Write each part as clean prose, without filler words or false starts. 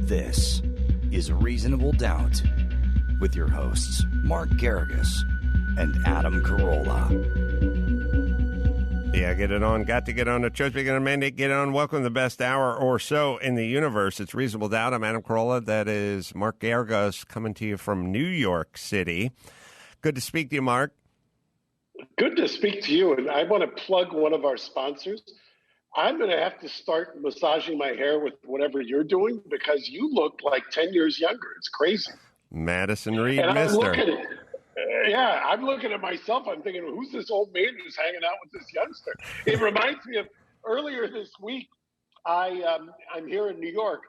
This is Reasonable Doubt with your hosts, Mark Garrigus and Adam Carolla. Yeah, get it on. Got to get on. The church beginning to mandate. Get on. Welcome to the best hour or so in the universe. It's Reasonable Doubt. I'm Adam Carolla. That is Mark Garrigus coming to you from New York City. Good to speak to you, Mark. Good to speak to you. And I want to plug one of our sponsors. I'm going to have to start massaging my hair with whatever you're doing because you look like 10 years younger. It's crazy. Madison Reed, and mister. I'm looking at myself. I'm thinking, who's this old man who's hanging out with this youngster? It reminds me of earlier this week. I'm here in New York,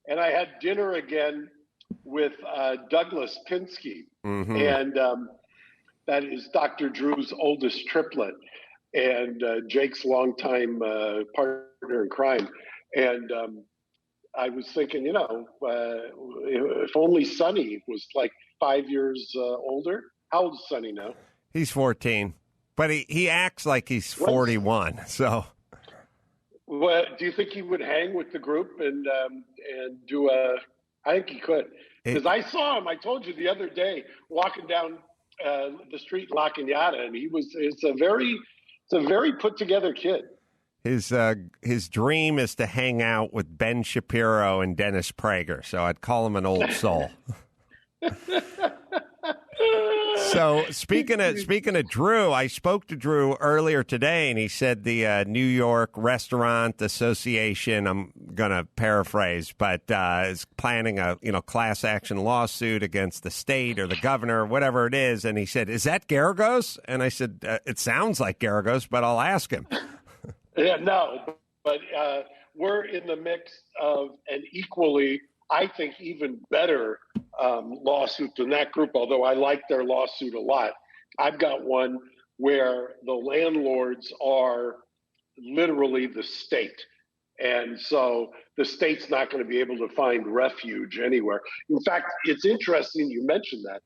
and I had dinner again with Douglas Pinsky. Mm-hmm. And that is Dr. Drew's oldest triplet. And Jake's longtime partner in crime. And I was thinking, if only Sonny was like 5 years older. How old is Sonny now? He's 14, but he acts like he's 41. So, well, do you think he would hang with the group and do a? I think he could because I saw him. I told you the other day walking down the street in La Cañada, and it's a very put together kid. His dream is to hang out with Ben Shapiro and Dennis Prager. So I'd call him an old soul. So speaking of Drew, I spoke to Drew earlier today, and he said the New York Restaurant Association, I'm going to paraphrase, but is planning a class action lawsuit against the state or the governor, whatever it is. And he said, "Is that Garagos?" And I said, "It sounds like Garagos, but I'll ask him." Yeah, no, but we're in the mix of an equally, I think, even better lawsuit than that group, although I like their lawsuit a lot. I've got one where the landlords are literally the state. And so the state's not going to be able to find refuge anywhere. In fact, it's interesting you mentioned that.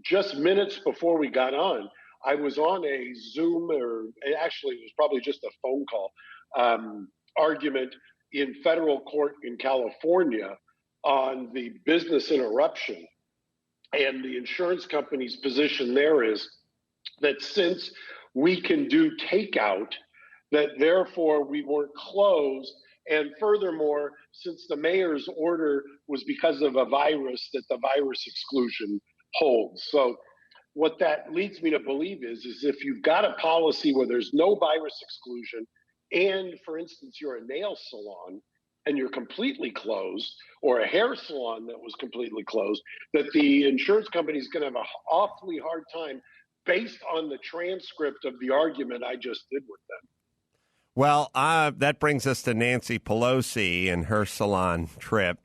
Just minutes before we got on, I was on a Zoom, or actually it was probably just a phone call, argument in federal court in California on the business interruption. And the insurance company's position there is that since we can do takeout, that therefore we weren't closed. And furthermore, since the mayor's order was because of a virus, that the virus exclusion holds. So what that leads me to believe is if you've got a policy where there's no virus exclusion, and for instance, you're a nail salon and you're completely closed, or a hair salon that was completely closed, that the insurance company is going to have an awfully hard time based on the transcript of the argument I just did with them. Well, that brings us to Nancy Pelosi and her salon trip,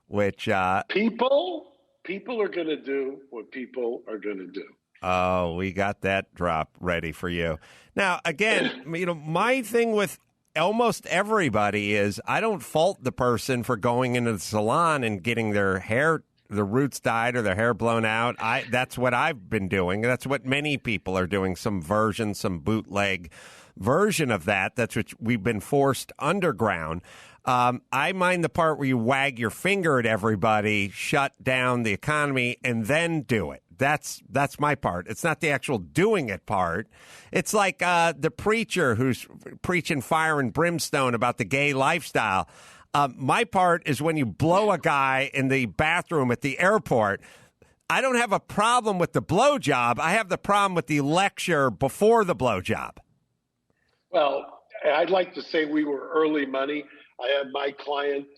which people are going to do what people are going to do. Oh, we got that drop ready for you. Now, again, my thing with almost everybody is I don't fault the person for going into the salon and getting their hair, the roots dyed or their hair blown out. That's what I've been doing. That's what many people are doing, some bootleg version of that. That's what we've been forced underground. I mind the part where you wag your finger at everybody, shut down the economy, and then do it. That's my part. It's not the actual doing it part. It's like the preacher who's preaching fire and brimstone about the gay lifestyle. My part is when you blow a guy in the bathroom at the airport. I don't have a problem with the blowjob. I have the problem with the lecture before the blowjob. Well, I'd like to say we were early money. I had my client,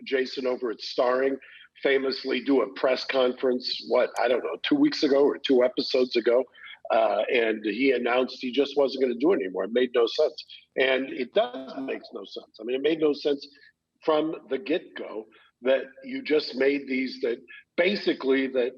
Jason, over at Starring, famously do a press conference, 2 weeks ago or 2 episodes ago. And he announced he just wasn't going to do it anymore. It made no sense. And it does make no sense. I mean, it made no sense from the get-go that you just made these, that basically that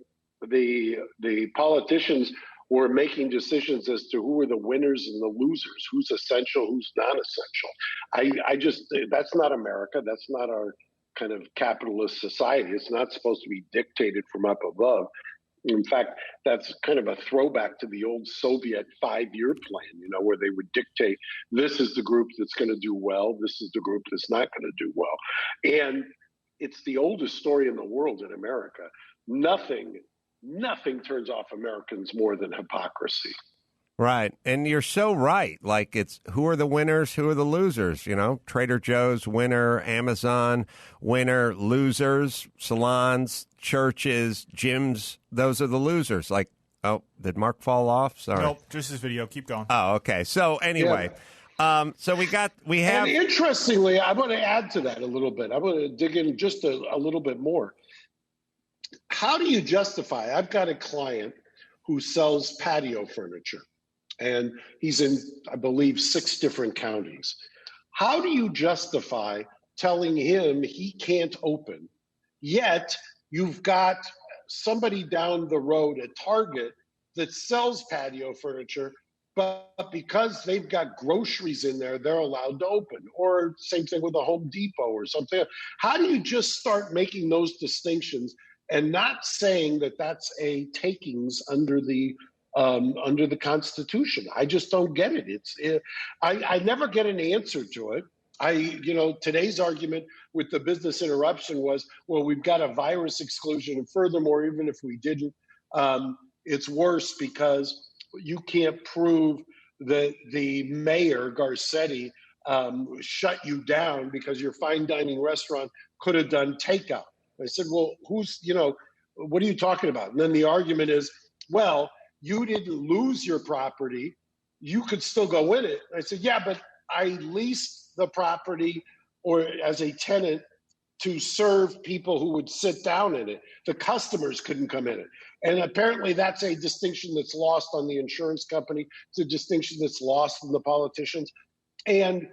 the politicians were making decisions as to who are the winners and the losers, who's essential, who's not essential. I just, that's not America. That's not our kind of capitalist society. It's not supposed to be dictated from up above. In fact, that's kind of a throwback to the old Soviet 5-year plan, where they would dictate, this is the group that's going to do well, this is the group that's not going to do well. And it's the oldest story in the world in America. Nothing turns off Americans more than hypocrisy. Right. And you're so right. Like, it's who are the winners, who are the losers? Trader Joe's winner, Amazon winner, losers, salons, churches, gyms. Those are the losers. Like, oh, did Mark fall off? Sorry. Nope, just his video. Keep going. Oh, okay. So anyway, so we have. And interestingly, I want to add to that a little bit. I want to dig in just a little bit more. How do you justify? I've got a client who sells patio furniture, and he's in, I believe, 6 different counties. How do you justify telling him he can't open, yet you've got somebody down the road at Target that sells patio furniture, but because they've got groceries in there, they're allowed to open? Or same thing with a Home Depot or something. How do you just start making those distinctions and not saying that that's a takings under the Constitution? I just don't get it. I never get an answer to it. Today's argument with the business interruption was, well, we've got a virus exclusion, and furthermore, even if we didn't, it's worse because you can't prove that the mayor Garcetti shut you down because your fine dining restaurant could have done takeout. I said, well, what are you talking about? And then the argument is, well, you didn't lose your property. You could still go in it. I said, yeah, but I leased the property or as a tenant to serve people who would sit down in it. The customers couldn't come in it. And apparently that's a distinction that's lost on the insurance company. It's a distinction that's lost on the politicians. And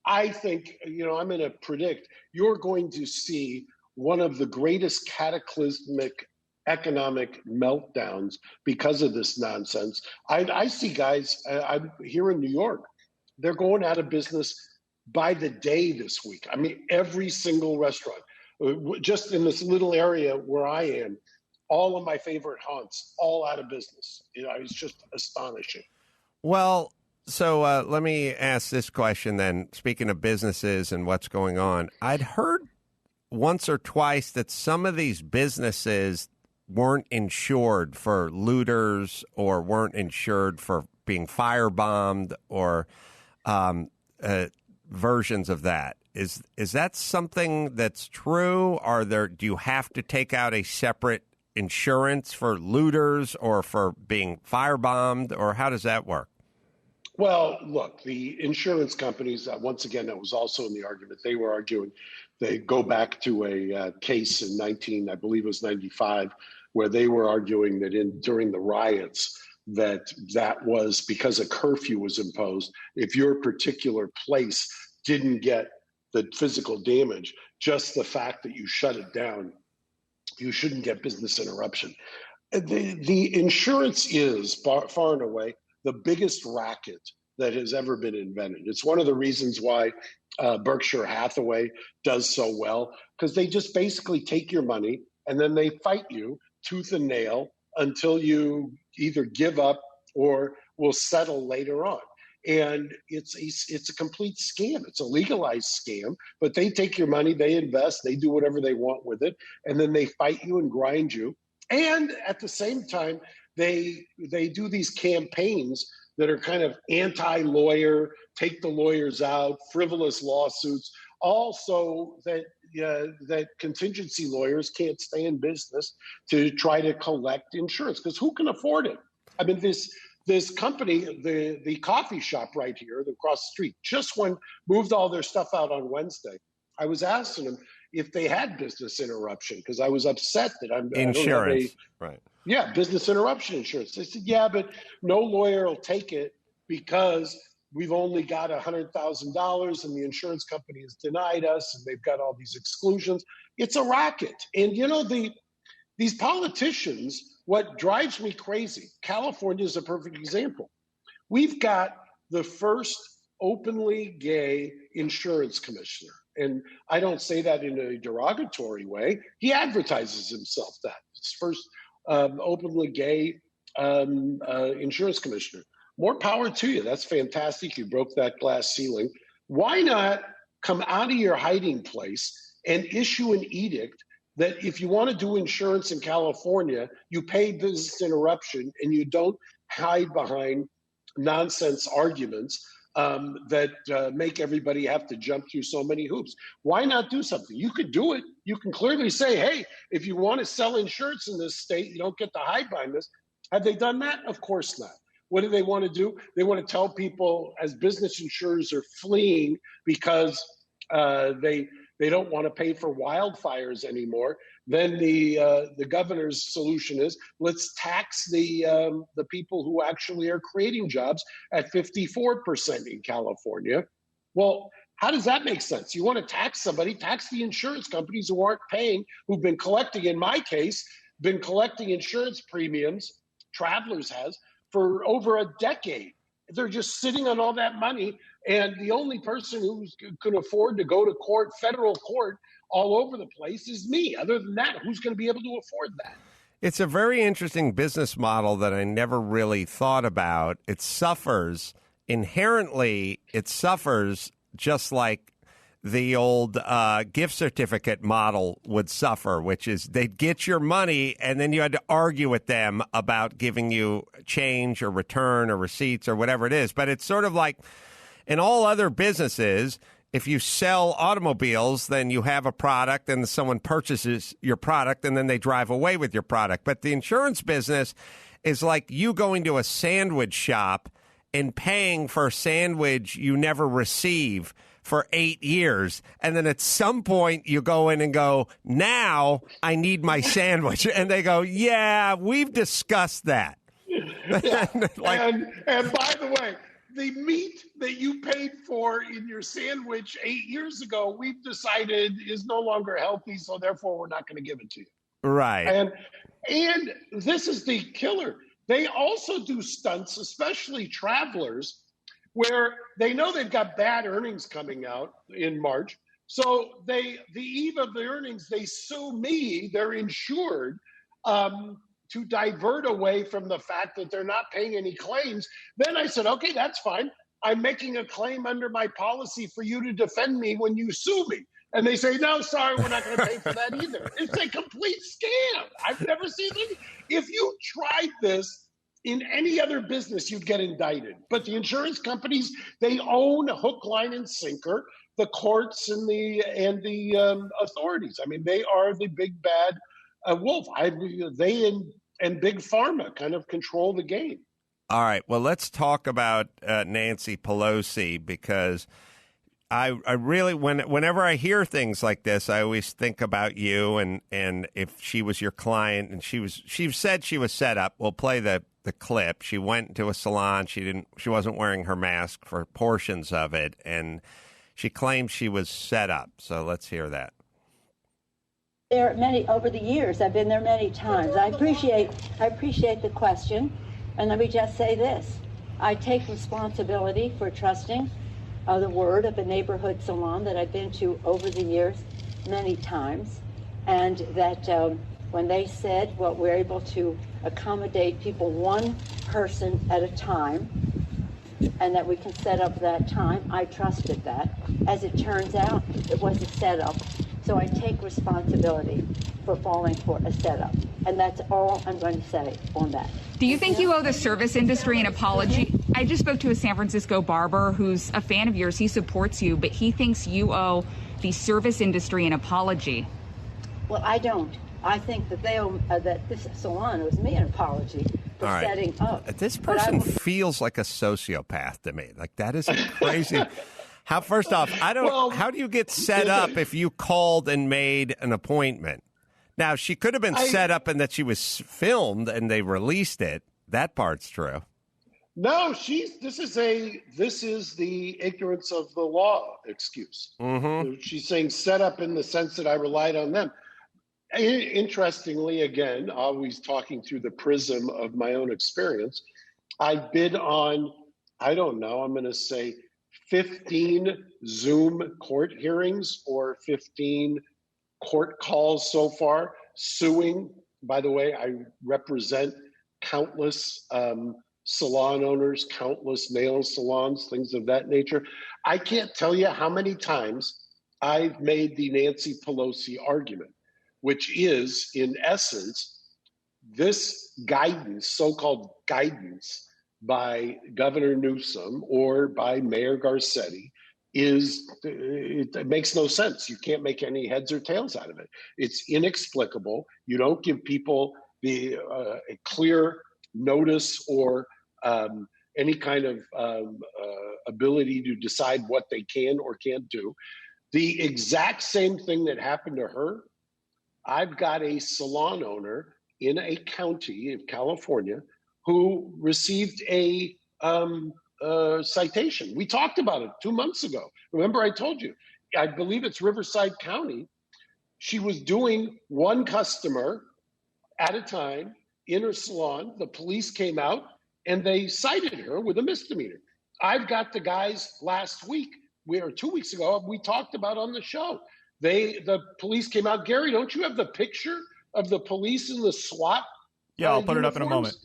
I think, I'm going to predict you're going to see one of the greatest cataclysmic economic meltdowns because of this nonsense. I see guys, I'm here in New York, they're going out of business by the day this week. I mean, every single restaurant, just in this little area where I am, all of my favorite haunts, all out of business. It's just astonishing. Well, so let me ask this question then. Speaking of businesses and what's going on, I'd heard once or twice that some of these businesses weren't insured for looters or weren't insured for being firebombed or versions of that. Is that something that's true? Do you have to take out a separate insurance for looters or for being firebombed, or how does that work? Well, look, the insurance companies, once again, that was also in the argument. They were arguing, they go back to a case in I believe it was 95, where they were arguing that during the riots, that was because a curfew was imposed. If your particular place didn't get the physical damage, just the fact that you shut it down, you shouldn't get business interruption. The insurance is far and away the biggest racket that has ever been invented. It's one of the reasons why Berkshire Hathaway does so well, because they just basically take your money and then they fight you tooth and nail until you either give up or will settle later on. And it's a complete scam. It's a legalized scam, but they take your money, they invest, they do whatever they want with it, and then they fight you and grind you. And at the same time, they do these campaigns that are kind of anti-lawyer, take the lawyers out, frivolous lawsuits, also that contingency lawyers can't stay in business to try to collect insurance, because who can afford it? I mean, this company, the coffee shop right here across the street, just moved all their stuff out on Wednesday. I was asking them if they had business interruption, because I was upset that insurance, right? Yeah, business interruption insurance. They said, yeah, but no lawyer will take it because we've only got $100,000 and the insurance company has denied us and they've got all these exclusions. It's a racket. And, these politicians, what drives me crazy, California is a perfect example. We've got the first openly gay insurance commissioner. And I don't say that in a derogatory way. He advertises himself that. It's first openly gay insurance commissioner. More power to you. That's fantastic. You broke that glass ceiling. Why not come out of your hiding place and issue an edict that if you want to do insurance in California, you pay business interruption and you don't hide behind nonsense arguments that make everybody have to jump through so many hoops. Why not do something? You could do it. You can clearly say, hey, if you want to sell insurance in this state, you don't get to hide behind this. Have they done that? Of course not. What do they want to do? They want to tell people as business insurers are fleeing because they don't want to pay for wildfires anymore. Then the governor's solution is let's tax the people who actually are creating jobs at 54% in California. Well, how does that make sense? You want to tax somebody, tax the insurance companies who aren't paying, who've been collecting, in my case, been collecting insurance premiums, Travelers has, for over a decade. They're just sitting on all that money. And the only person who could afford to go to court, federal court, all over the place is me. Other than that, who's going to be able to afford that? It's a very interesting business model that I never really thought about. It suffers inherently. It suffers just like the old gift certificate model would suffer, which is they'd get your money and then you had to argue with them about giving you change or return or receipts or whatever it is. But it's sort of like in all other businesses, if you sell automobiles, then you have a product and someone purchases your product and then they drive away with your product. But the insurance business is like you going to a sandwich shop and paying for a sandwich you never receive for 8 years. And then at some point you go in and go, now I need my sandwich. And they go, yeah, we've discussed that. Yeah. and by the way, the meat that you paid for in your sandwich 8 years ago, we've decided is no longer healthy. So therefore we're not going to give it to you. Right. And this is the killer. They also do stunts, especially Travelers, where they know they've got bad earnings coming out in March. So the eve of the earnings, they sue me, they're insured, to divert away from the fact that they're not paying any claims. Then I said, okay, that's fine. I'm making a claim under my policy for you to defend me when you sue me. And they say, no, sorry, we're not going to pay for that either. It's a complete scam. I've never seen it. If you tried this in any other business, you'd get indicted. But the insurance companies, they own hook, line, and sinker the courts and the authorities. I mean, they are the big bad wolf. They and Big Pharma kind of control the game. All right. Well, let's talk about Nancy Pelosi, because I really, whenever I hear things like this, I always think about you and if she was your client and she said she was set up. We'll play the clip. She went to a salon. She wasn't wearing her mask for portions of it, and she claimed she was set up. So let's hear that. There are many over the years. I've been there many times. I appreciate the question, and let me just say this: I take responsibility for trusting the word of a neighborhood salon that I've been to over the years many times, and that when they said, well, we're able to accommodate people one person at a time, and that we can set up that time, I trusted that. As it turns out, it was a setup. So I take responsibility for falling for a setup. And that's all I'm going to say on that. Do you think you owe the service industry an apology? I just spoke to a San Francisco barber who's a fan of yours. He supports you, but he thinks you owe the service industry an apology. Well, I don't. I think that they owe, that this salon owes me an apology for setting up. This person feels like a sociopath to me. Like, that is crazy. First off, how do you get set up if you called and made an appointment? Now, she could have been set up and that she was filmed and they released it. That part's true. No, this is the ignorance of the law excuse. Mm-hmm. She's saying set up in the sense that I relied on them. Interestingly, again, always talking through the prism of my own experience, I bid on, I don't know, I'm going to say 15 Zoom court hearings or 15 court calls so far, suing by the way. I represent countless salon owners, countless nail salons, things of that nature. I can't tell you how many times I've made the Nancy Pelosi argument, which is, in essence, this guidance, so-called guidance by Governor Newsom or by Mayor Garcetti it makes no sense. You can't make any heads or tails out of it. It's inexplicable. You don't give people a clear notice or any kind of ability to decide what they can or can't do. The exact same thing that happened to her, I've got a salon owner in a county of California who received a citation. We talked about it 2 months ago. Remember, I told you, I believe it's Riverside County. She was doing one customer at a time in her salon. The police came out and they cited her with a misdemeanor. I've got the guys last week, 2 weeks ago, we talked about on the show. The police came out. Gary, don't you have the picture of the police in the SWAT? Yeah, I'll put it up in a moment.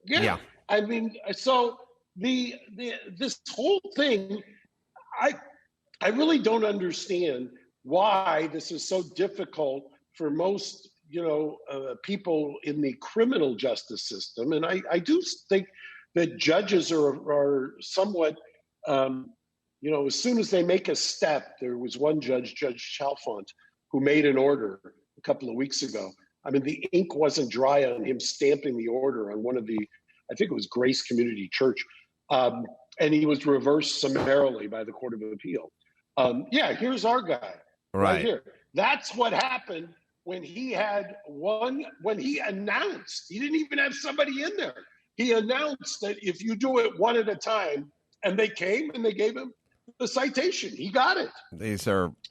Yeah. I mean, so this whole thing, I really don't understand why this is so difficult for most people in the criminal justice system. And I do think that judges are somewhat as soon as they make a step. There was one judge, Judge Chalfant, who made an order a couple of weeks ago. I mean, the ink wasn't dry on him stamping the order on one of I think it was Grace Community Church. And he was reversed summarily by the Court of Appeal. Here's our guy right here. That's what happened when he announced, he didn't even have somebody in there. He announced that if you do it one at a time, and they came and they gave him the citation. He got it.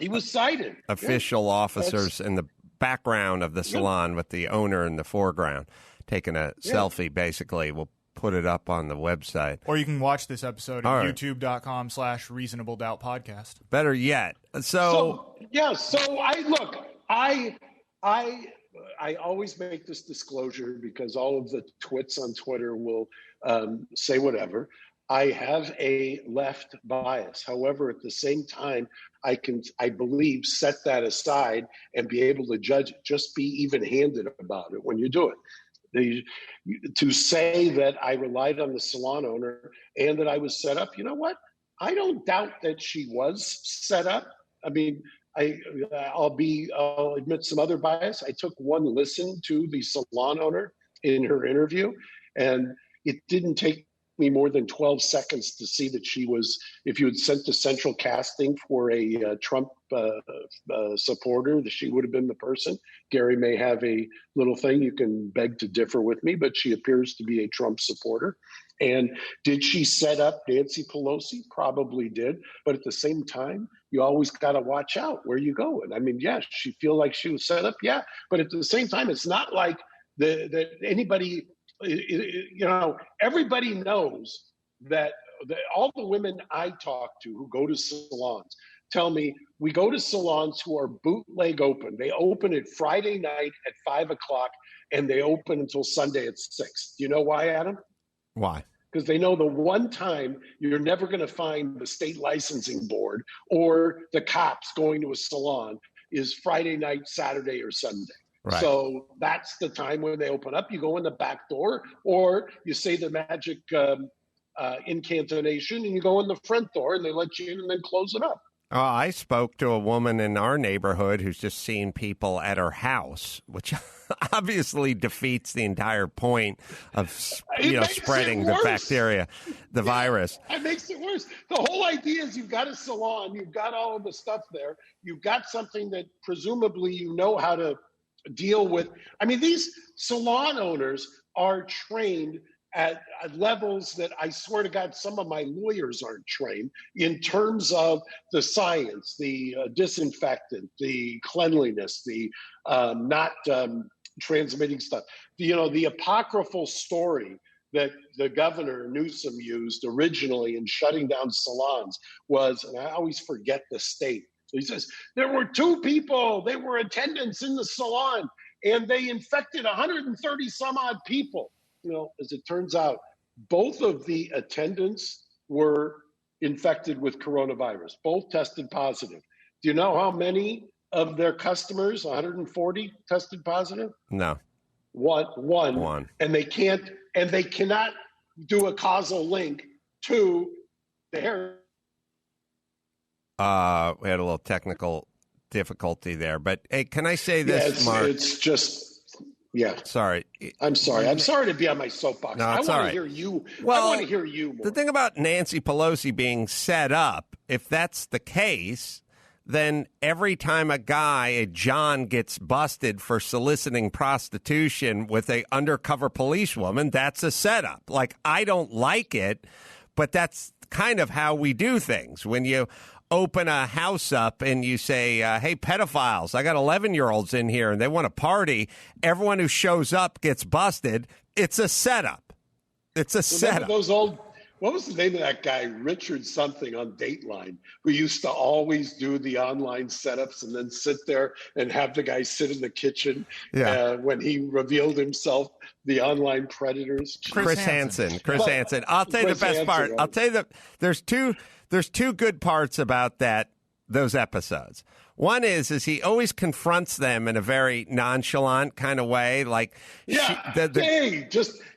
He was cited. Official officers in the background of the salon with the owner in the foreground taking a selfie, basically. We'll put it up on the website. Or you can watch this episode at youtube.com/Reasonable Doubt Podcast. Better yet. I always make this disclosure because all of the twits on Twitter will say whatever. I have a left bias. However, at the same time, I believe, set that aside and be able to judge, just be even-handed about it when you do it. To say that I relied on the salon owner and that I was set up, you know what? I don't doubt that she was set up. I mean, I'll admit some other bias. I took one listen to the salon owner in her interview, and it didn't take me more than 12 seconds to see that she was, if you had sent the central casting for a Trump supporter, that she would have been the person. Gary may have a little thing, you can beg to differ with me, but she appears to be a Trump supporter. And did she set up Nancy Pelosi? Probably did. But at the same time, you always got to watch out where you go. And I mean, yes, she feel like she was set up. Yeah. But at the same time, it's not like that anybody, everybody knows that all the women I talk to who go to salons tell me we go to salons who are bootleg open. They open it Friday night at 5:00 and they open until Sunday at 6. Do you know why, Adam? Why? Because they know the one time you're never going to find the state licensing board or the cops going to a salon is Friday night, Saturday, or Sunday. Right. So that's the time when they open up. You go in the back door, or you say the magic incantation, and you go in the front door, and they let you in and then close it up. I spoke to a woman in our neighborhood who's just seen people at her house, which obviously defeats the entire point of spreading the bacteria, the virus. It makes it worse. The whole idea is you've got a salon, you've got all of the stuff there, you've got something that presumably you know how to deal with. I mean, these salon owners are trained at levels that I swear to God, some of my lawyers aren't trained in terms of the science, the disinfectant, the cleanliness, the not transmitting stuff. The apocryphal story that the governor Newsom used originally in shutting down salons was, and I always forget the state. He says, there were 2 people, they were attendants in the salon, and they infected 130 some odd people. As it turns out, both of the attendants were infected with coronavirus. Both tested positive. Do you know how many of their customers, 140, tested positive? No. One. And they cannot do a causal link to the hair. We had a little technical difficulty there, but hey, can I say this, Mark? It's just. Yeah. Sorry. I'm sorry. I'm sorry to be on my soapbox. No, I it's want all to right. hear you. Well, I want to hear you more. The thing about Nancy Pelosi being set up, if that's the case, then every time a John, gets busted for soliciting prostitution with a undercover policewoman, that's a setup. Like, I don't like it, but that's kind of how we do things. When you open a house up and you say, hey, pedophiles, I got 11-year-olds in here and they want to party. Everyone who shows up gets busted. It's a setup. It's a setup. What was the name of that guy, Richard something on Dateline, who used to always do the online setups and then sit there and have the guy sit in the kitchen when he revealed himself, the online predators? Chris Hansen. I'll tell you the best part. Right? I'll tell you that there's two good parts about those episodes. One is he always confronts them in a very nonchalant kind of way, like hey,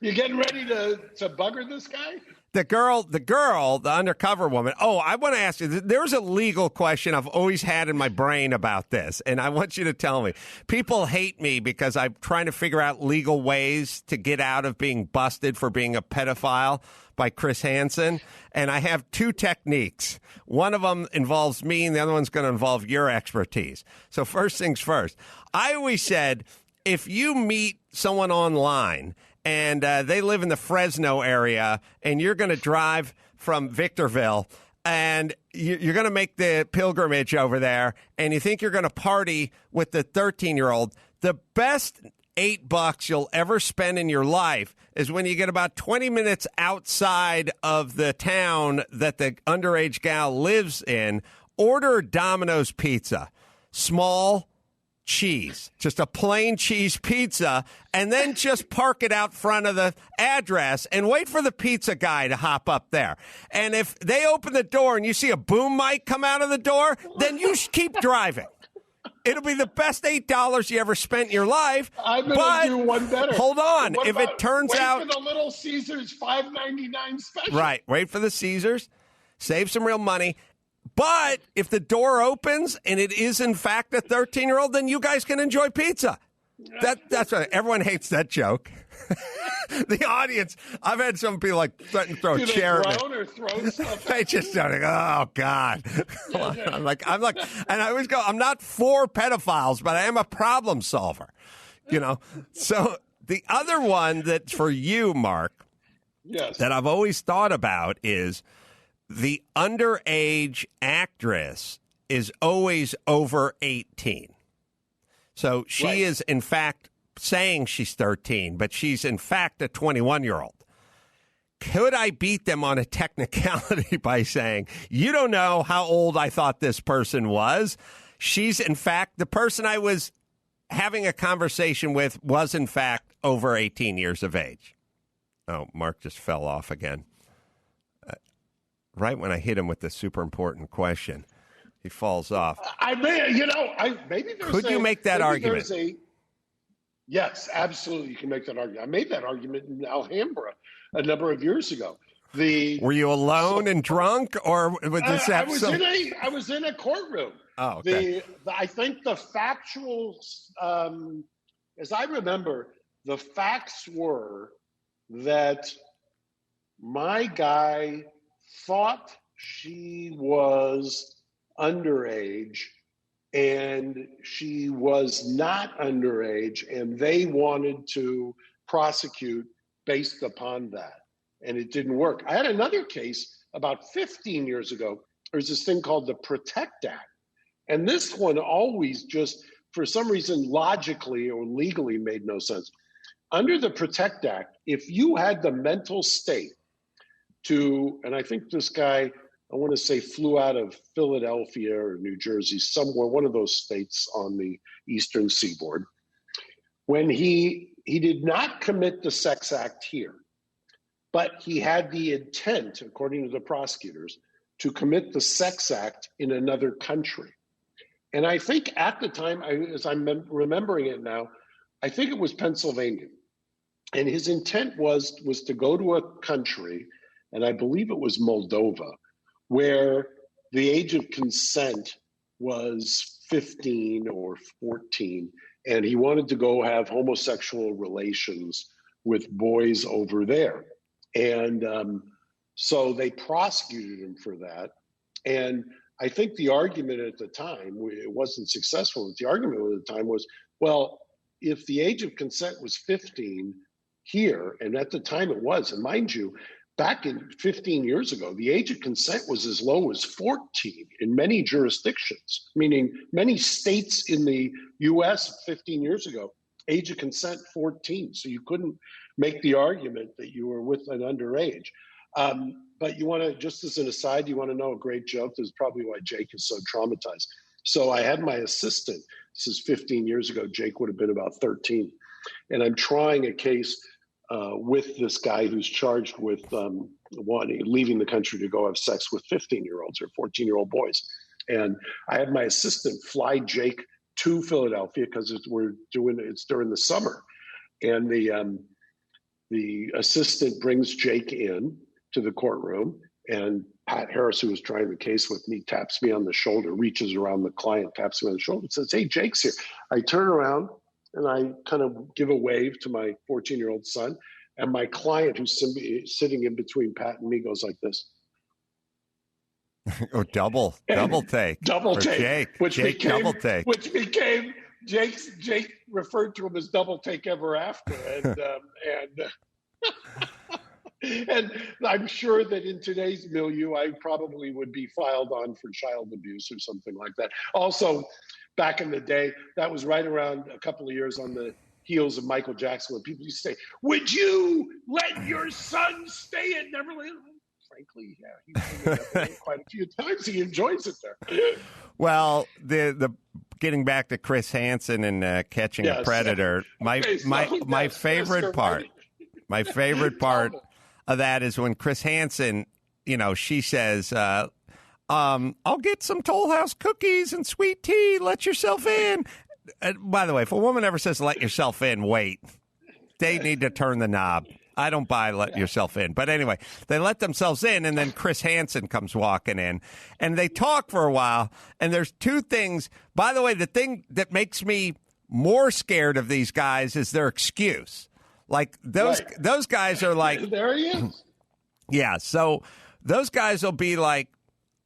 you getting ready to bugger this guy? The girl, the undercover woman. Oh, I want to ask you, there's a legal question I've always had in my brain about this, and I want you to tell me. People hate me because I'm trying to figure out legal ways to get out of being busted for being a pedophile by Chris Hansen, and I have two techniques. One of them involves me, and the other one's going to involve your expertise. So first things first. I always said, if you meet someone online and they live in the Fresno area, and you're going to drive from Victorville, and you're going to make the pilgrimage over there, and you think you're going to party with the 13-year-old, the best $8 you'll ever spend in your life is when you get about 20 minutes outside of the town that the underage gal lives in, order Domino's pizza, small cheese, just a plain cheese pizza, and then just park it out front of the address and wait for the pizza guy to hop up there. And if they open the door and you see a boom mic come out of the door, then you keep driving. It'll be the best $8 you ever spent in your life. I'm going to do one better. Hold on. If it turns out, wait for the Little Caesars $5.99 special. Right. Wait for the Caesars. Save some real money. But if the door opens and it is, in fact, a 13-year-old, then you guys can enjoy pizza. That's right. Everyone hates that joke. The audience, I've had some people like threaten to throw a chair. Or throw stuff? They just don't. Oh God! I'm like, and I always go, I'm not for pedophiles, but I am a problem solver. So the other one that's for you, Mark, yes, that I've always thought about is the underage actress is always over 18. So she is, in fact, saying she's 13, but she's, in fact, a 21-year-old. Could I beat them on a technicality by saying, you don't know how old I thought this person was? She's, in fact, the person I was having a conversation with was, in fact, over 18 years of age. Oh, Mark just fell off again. Right when I hit him with the super important question, he falls off. Could you make that argument? Yes, absolutely. You can make that argument. I made that argument in Alhambra a number of years ago. Were you alone and drunk, or was this I was in a courtroom. Oh, okay. I think the factual, as I remember, the facts were that my guy thought she was underage and she was not underage, and they wanted to prosecute based upon that, and it didn't work. I had another case about 15 years ago. There's this thing called the Protect Act, and this one always just, for some reason, logically or legally made no sense. Under the Protect Act, if you had the mental state to, and I think this guy, I want to say, flew out of Philadelphia or New Jersey, somewhere, one of those states on the eastern seaboard. when he did not commit the sex act here, but he had the intent, according to the prosecutors, to commit the sex act in another country. And I think at the time, as I'm remembering it now, I think it was Pennsylvania. And his intent was to go to a country, and I believe it was Moldova, where the age of consent was 15 or 14, and he wanted to go have homosexual relations with boys over there. And so they prosecuted him for that. And I think the argument at the time, it wasn't successful, but the argument at the time was, well, if the age of consent was 15 here, and at the time it was, and mind you, back in 15 years ago, the age of consent was as low as 14 in many jurisdictions, meaning many states in the US 15 years ago, age of consent 14. So you couldn't make the argument that you were with an underage. But you want to, just as an aside, you want to know a great joke? This is probably why Jake is so traumatized. So I had my assistant, this is 15 years ago, Jake would have been about 13. And I'm trying a case with this guy who's charged with leaving the country to go have sex with 15-year-olds or 14-year-old boys. And I had my assistant fly Jake to Philadelphia because it's during the summer. And the assistant brings Jake in to the courtroom, and Pat Harris, who was trying the case with me, taps me on the shoulder, reaches around the client, taps me on the shoulder, and says, "Hey, Jake's here." I turn around and I kind of give a wave to my 14-year-old son, and my client, who's sitting in between Pat and me, goes like this. Oh, double take. Double take. Jake, which became Jake referred to him as double take ever after. And I'm sure that in today's milieu, I probably would be filed on for child abuse or something like that. Also, back in the day, that was right around a couple of years on the heels of Michael Jackson, when people used to say, "Would you let your son stay at Neverland?" Frankly, yeah, he's been quite a few times. He enjoys it there. Well, the getting back to Chris Hansen and catching a predator, my favorite part of that is when Chris Hansen, she says, "I'll get some Toll House cookies and sweet tea. Let yourself in." By the way, if a woman ever says "let yourself in," wait, they need to turn the knob. I don't buy "let yourself in." But anyway, they let themselves in, and then Chris Hansen comes walking in, and they talk for a while, and there's two things. By the way, the thing that makes me more scared of these guys is their excuse. Like, those guys are like... There he is. Yeah, so those guys will be like,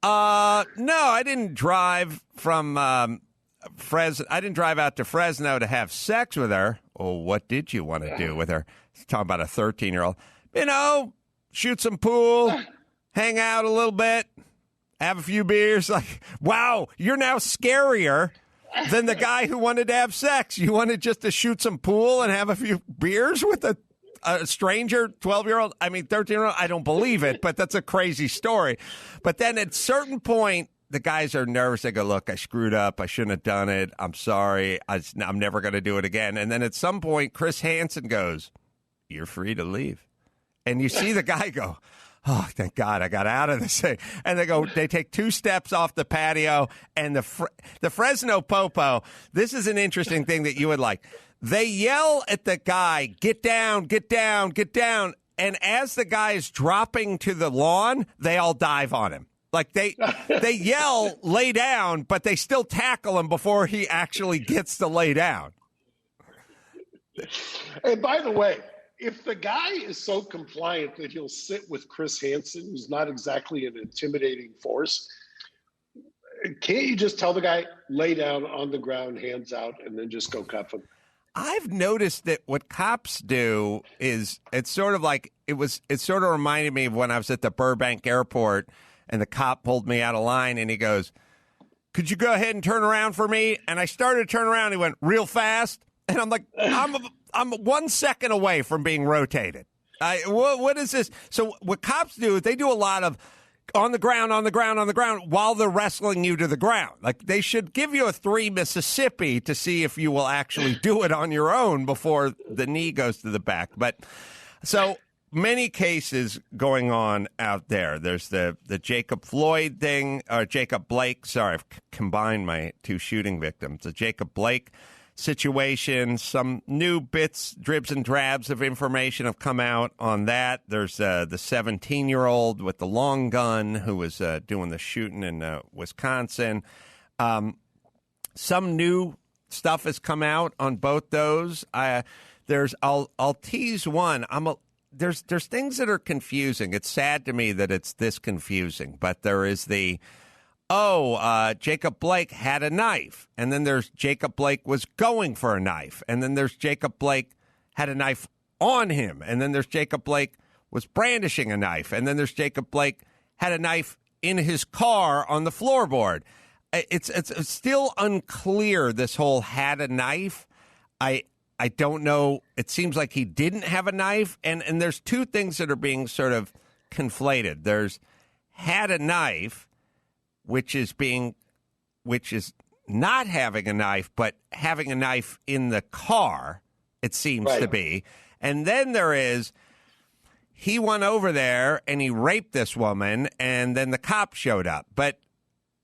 no, I didn't drive from Fresno. I didn't drive out to Fresno to have sex with her. Oh, what did you want to do with her? Talking about a 13-year-old. Shoot some pool, hang out a little bit, have a few beers. Like, wow, you're now scarier than the guy who wanted to have sex. You wanted just to shoot some pool and have a few beers with a stranger, 12-year-old, 13-year-old. I don't believe it, but that's a crazy story. But then at a certain point, the guys are nervous. They go, "Look, I screwed up. I shouldn't have done it. I'm sorry. I'm never going to do it again." And then at some point, Chris Hansen goes, "You're free to leave." And you see the guy go, "Oh, thank God I got out of this thing." And they take 2 steps off the patio, and the Fresno Popo, this is an interesting thing that you would like. They yell at the guy, "Get down, get down, get down." And as the guy is dropping to the lawn, they all dive on him. Like they yell, "Lay down," but they still tackle him before he actually gets to lay down. And by the way, if the guy is so compliant that he'll sit with Chris Hansen, who's not exactly an intimidating force, can't you just tell the guy, "Lay down on the ground, hands out," and then just go cuff him? I've noticed that what cops do is it sort of reminded me of when I was at the Burbank airport and the cop pulled me out of line and he goes, "Could you go ahead and turn around for me?" And I started to turn around. He went real fast. And I'm like, I'm 1 second away from being rotated. What is this? So what cops do is they do a lot of on the ground, while they're wrestling you to the ground. Like, they should give you a 3 Mississippi to see if you will actually do it on your own before the knee goes to the back. But so many cases going on out there. There's the Jacob Floyd thing, or Jacob Blake. Sorry, I've combined my 2 shooting victims. The Jacob Blake situation. Some new bits, dribs and drabs of information have come out on that. There's the 17-year-old with the long gun who was doing the shooting in Wisconsin. Some new stuff has come out on both those. I'll tease one. There's things that are confusing. It's sad to me that it's this confusing, but there is Jacob Blake had a knife. And then there's Jacob Blake was going for a knife. And then there's Jacob Blake had a knife on him. And then there's Jacob Blake was brandishing a knife. And then there's Jacob Blake had a knife in his car on the floorboard. It's still unclear, this whole had a knife. I don't know. It seems like he didn't have a knife. And there's 2 things that are being sort of conflated. There's had a knife, which is not having a knife, but having a knife in the car, it seems to be. And then there is, he went over there and he raped this woman, and then the cops showed up. But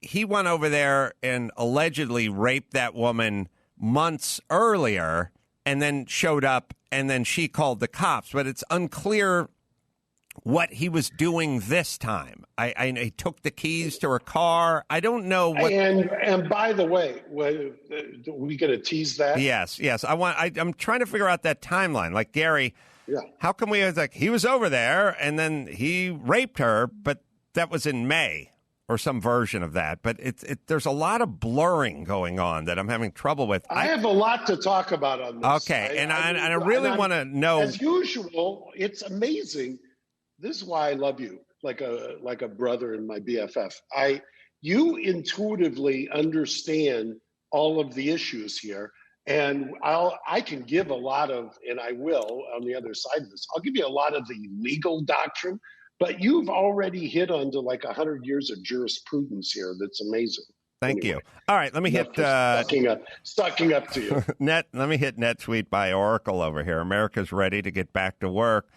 he went over there and allegedly raped that woman months earlier, and then showed up, and then she called the cops. But it's unclear what he was doing this time. I took the keys to her car. I don't know what. And by the way, we going to tease that? Yes. I'm trying to figure out that timeline. Like, Gary, how come he was over there and then he raped her, but that was in May or some version of that. But there's a lot of blurring going on that I'm having trouble with. I have a lot to talk about on this. Okay, I really want to know. As usual, it's amazing. This is why I love you, like a brother and my BFF. You intuitively understand all of the issues here, and I can give a lot of, and I will on the other side of this. I'll give you a lot of the legal doctrine, but you've already hit onto like 100 years of jurisprudence here. That's amazing. Thank you. All right, let me hit sucking up to you. Let me hit NetSuite by Oracle over here. America's ready to get back to work.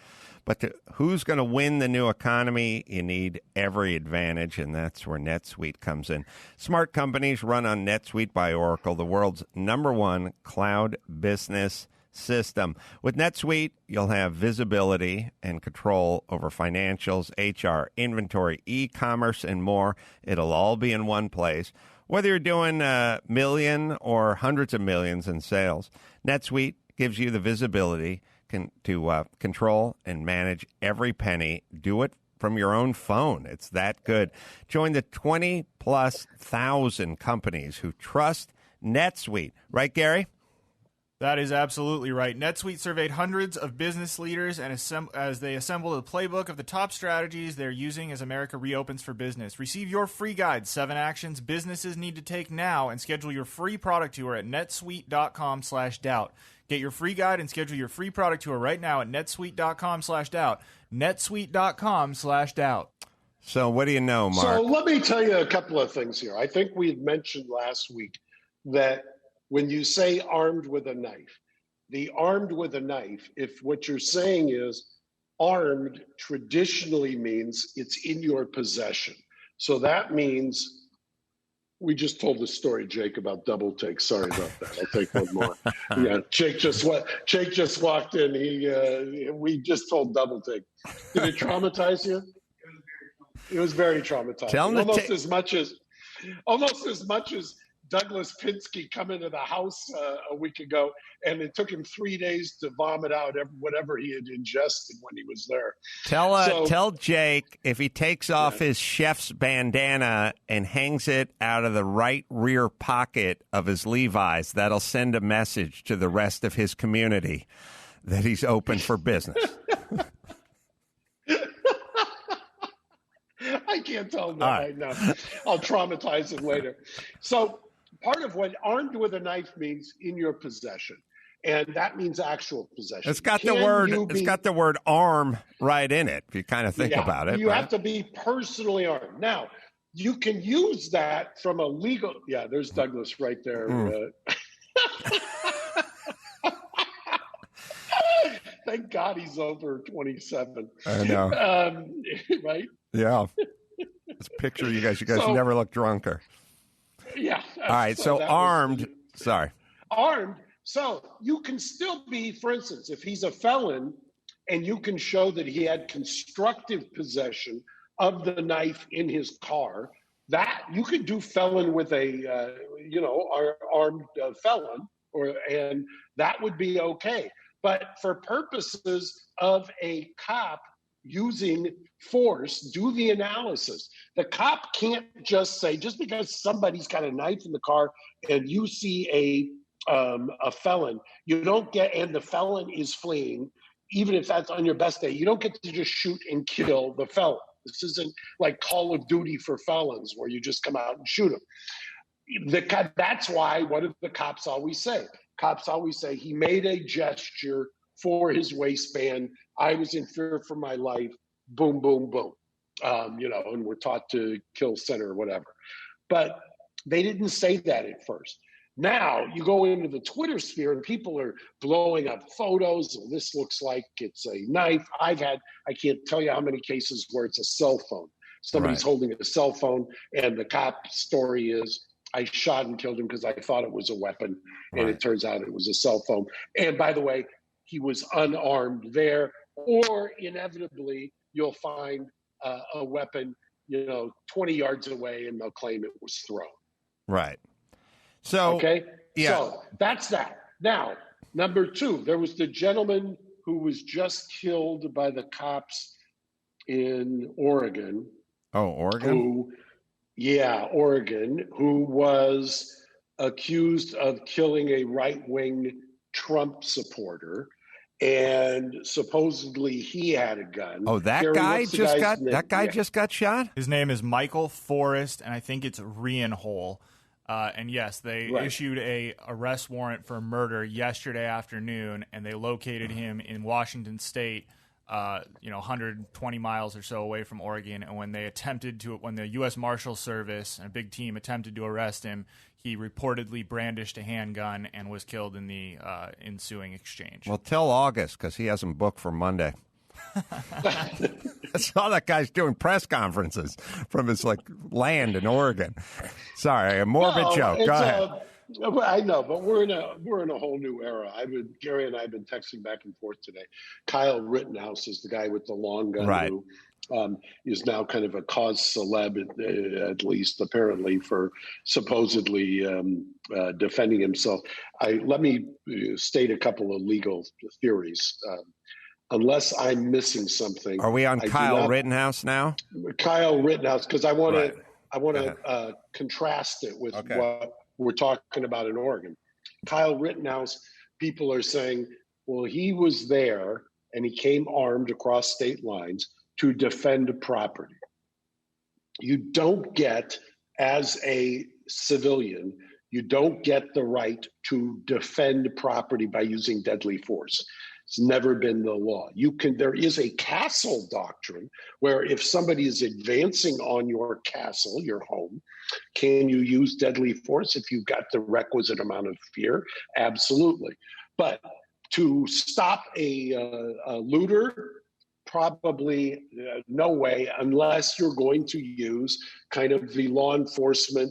But who's going to win the new economy? You need every advantage, and that's where NetSuite comes in. Smart companies run on NetSuite by Oracle, the world's #1 cloud business system. With NetSuite, you'll have visibility and control over financials, HR, inventory, e-commerce, and more. It'll all be in one place. Whether you're doing a million or hundreds of millions in sales, NetSuite gives you the visibility to control and manage every penny. Do it from your own phone. It's that good. Join the 20-plus thousand companies who trust NetSuite. Right, Gary? That is absolutely right. NetSuite surveyed hundreds of business leaders and as they assembled a playbook of the top strategies they're using as America reopens for business. Receive your free guide, 7 Actions Businesses Need to Take Now, and schedule your free product tour at netsuite.com/doubt. Get your free guide and schedule your free product tour right now at netsuite.com/doubt. netsuite.com/doubt. So what do you know, Mark? So let me tell you a couple of things here. I think we had mentioned last week that when you say armed with a knife, the armed with a knife, if what you're saying is armed traditionally means it's in your possession. So that means we just told the story, Jake, about double take. Sorry about that. I'll take one more. Yeah, Jake just walked in. We just told double take. Did it traumatize you? It was very traumatizing. Almost as much as Douglas Pinsky come into the house a week ago, and it took him 3 days to vomit out whatever he had ingested when he was there. Tell Jake if he takes off his chef's bandana and hangs it out of the right rear pocket of his Levi's, that'll send a message to the rest of his community that he's open for business. I can't tell him that right now. I'll traumatize him later. So part of what armed with a knife means in your possession. and that means actual possession. It's got the word arm right in it, if you kind of think about it. You right? have to be personally armed. Now, you can use that from a legal. Yeah, there's Douglas right there. Thank God he's over 27. I know. Right? Yeah. This picture, you guys never look drunker. Yeah. All right. So armed. Armed. So you can still be, for instance, if he's a felon and you can show that he had constructive possession of the knife in his car, that you could do felon with a, armed felon, and that would be okay. But for purposes of a cop using force, do the analysis. The cop can't just say, just because somebody's got a knife in the car and you see a felon, you don't get, and the felon is fleeing, even if that's on your best day, you don't get to just shoot and kill the felon. This isn't like Call of Duty for felons where you just come out and shoot them. That's why, what do the cops always say? Cops always say, he made a gesture for his waistband. I was in fear for my life. Boom, boom, boom. And we're taught to kill center or whatever. But they didn't say that at first. Now you go into the Twitter sphere and people are blowing up photos. And this looks like it's a knife. I can't tell you how many cases where it's a cell phone. Somebody's holding a cell phone, and the cop story is, I shot and killed him because I thought it was a weapon, and it turns out it was a cell phone. And by the way, he was unarmed there, or inevitably you'll find a weapon, 20 yards away, and they'll claim it was thrown. Right. So, okay. Yeah. So that's that. Now, number two, there was the gentleman who was just killed by the cops in Oregon. Oh, Oregon? Oregon, who was accused of killing a right-wing Trump supporter, and supposedly he had a gun. Oh, that guy just got shot? His name is Michael Forrest, and I think it's Rittenhouse. And yes, they issued a arrest warrant for murder yesterday afternoon, and they located him in Washington State, 120 miles or so away from Oregon. And when the U.S. Marshal Service and a big team attempted to arrest him, he reportedly brandished a handgun and was killed in the ensuing exchange. Well, tell August, because he hasn't booked for Monday. I saw that guy's doing press conferences from his land in Oregon. Sorry, a morbid joke. Go ahead. I know, but we're in a whole new era. Gary and I have been texting back and forth today. Kyle Rittenhouse is the guy with the long gun who is now kind of a cause celeb, at least apparently, for supposedly defending himself. Let me state a couple of legal theories. Unless I'm missing something. Are we on Kyle Rittenhouse now? Kyle Rittenhouse, because I want to contrast it with what we're talking about in Oregon. Kyle Rittenhouse, people are saying, well, he was there and he came armed across state lines to defend property. You don't get, as a civilian, you don't get the right to defend property by using deadly force. It's never been the law. There is a castle doctrine where if somebody is advancing on your castle, your home, can you use deadly force if you've got the requisite amount of fear? Absolutely. But to stop a looter, probably no way, unless you're going to use kind of the law enforcement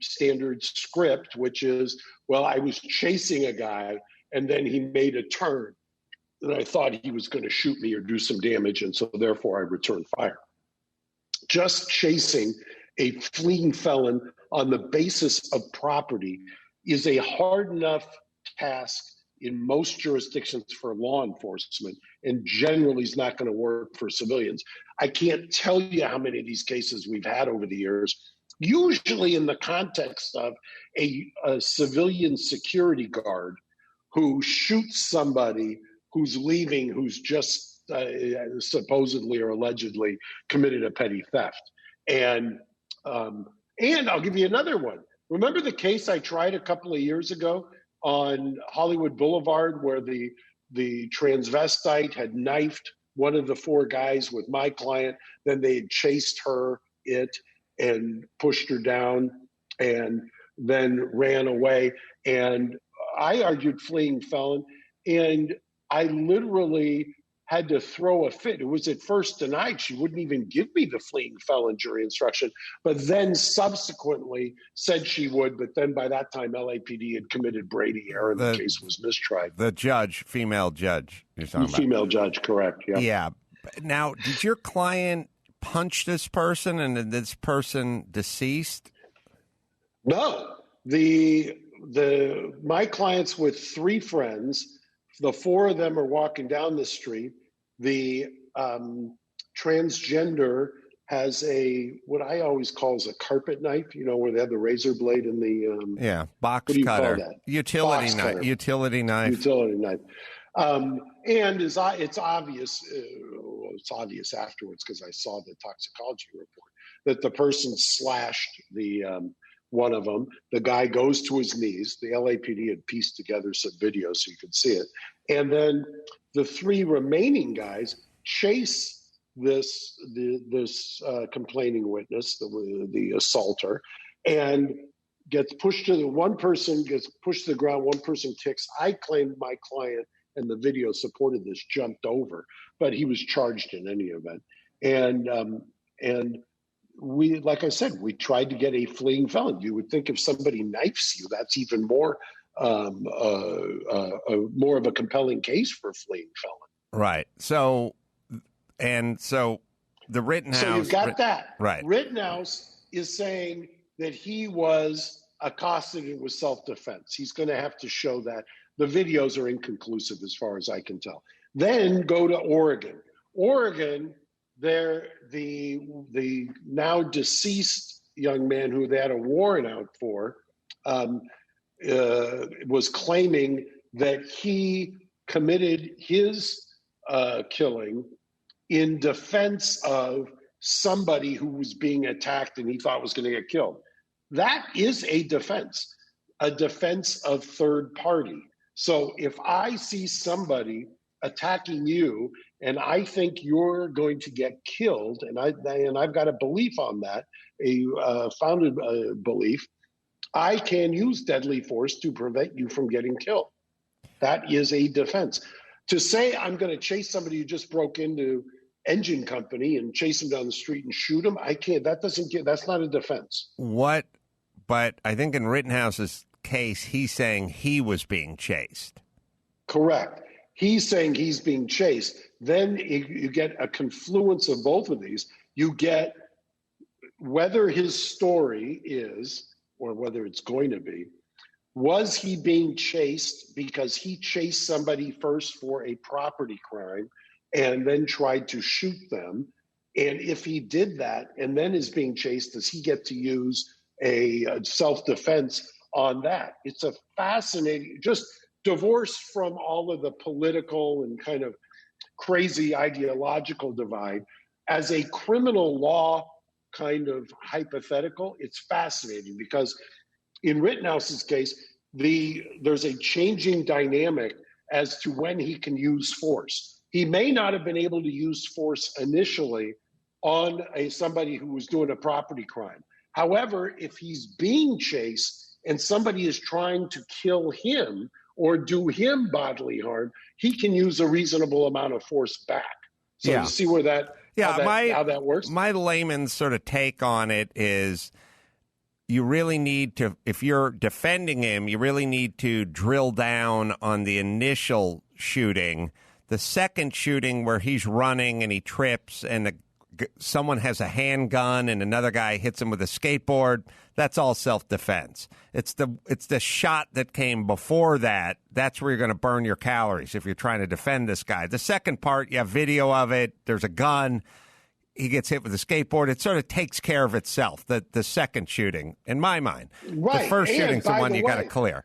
standard script, which is, well, I was chasing a guy and then he made a turn and I thought he was going to shoot me or do some damage, and so therefore I returned fire. Just chasing a fleeing felon on the basis of property is a hard enough task in most jurisdictions for law enforcement, and generally is not going to work for civilians. I can't tell you how many of these cases we've had over the years, usually in the context of a civilian security guard who shoots somebody who's leaving, who's just supposedly or allegedly committed a petty theft. And I'll give you another one. Remember the case I tried a couple of years ago on Hollywood Boulevard where the transvestite had knifed one of the four guys with my client. Then they had chased and pushed her down and then ran away. And I argued fleeing felon, and I literally had to throw a fit. It was at first denied. She wouldn't even give me the fleeing felon jury instruction, but then subsequently said she would. But then by that time, LAPD had committed Brady error and the case was mistried. The judge, female judge, you're talking about. Female judge, correct. Yeah. Yeah. Now, did your client punch this person, and is this person deceased? No. My client's with three friends. The four of them are walking down the street. The transgender has what I always call is a carpet knife, where they have the razor blade in the box cutter, utility knife. Utility knife. And it's obvious. It's obvious afterwards because I saw the toxicology report that the person slashed the one of them. The guy goes to his knees. The LAPD had pieced together some videos so you could see it. And then the three remaining guys chase this complaining witness, the assaulter, and gets pushed to one person gets pushed to the ground. One person kicks. I claimed my client, and the video supported this, jumped over, but he was charged in any event. And we, like I said, we tried to get a fleeing felon. You would think if somebody knifes you, that's even more of a compelling case for a fleeing felon. Right. So the Rittenhouse. So you've got that. Right. Rittenhouse is saying that he was accosted and it was self-defense. He's going to have to show that. The videos are inconclusive as far as I can tell. Then go to Oregon. Oregon, the now deceased young man who they had a warrant out for was claiming that he committed his killing in defense of somebody who was being attacked and he thought was going to get killed. That is a defense of third party. So if I see somebody attacking you and I think you're going to get killed, and I've got a belief on that, a founded belief, I can use deadly force to prevent you from getting killed. That is a defense. To say I'm going to chase somebody who just broke into engine company and chase him down the street and shoot him, I can't. That's not a defense. What? But I think in Rittenhouse's case, he's saying he was being chased. Correct. He's saying he's being chased. Then you get a confluence of both of these. You get whether his story is, or whether it's going to be, was he being chased because he chased somebody first for a property crime and then tried to shoot them? And if he did that and then is being chased, does he get to use a self-defense on that? It's a fascinating, just divorced from all of the political and kind of crazy ideological divide. As a criminal law kind of hypothetical, it's fascinating because in Rittenhouse's case, there's a changing dynamic as to when he can use force. He may not have been able to use force initially on somebody who was doing a property crime. However, if he's being chased and somebody is trying to kill him or do him bodily harm, he can use a reasonable amount of force back. So you see where how that works? My layman's sort of take on it is you really need to, if you're defending him, you really need to drill down on the initial shooting. The second shooting where he's running and he trips and someone has a handgun and another guy hits him with a skateboard, that's all self-defense. It's the shot that came before that. That's where you're going to burn your calories if you're trying to defend this guy. The second part, you have video of it. There's a gun. He gets hit with a skateboard. It sort of takes care of itself, the second shooting, in my mind. Right. The first shooting's the one you got to clear.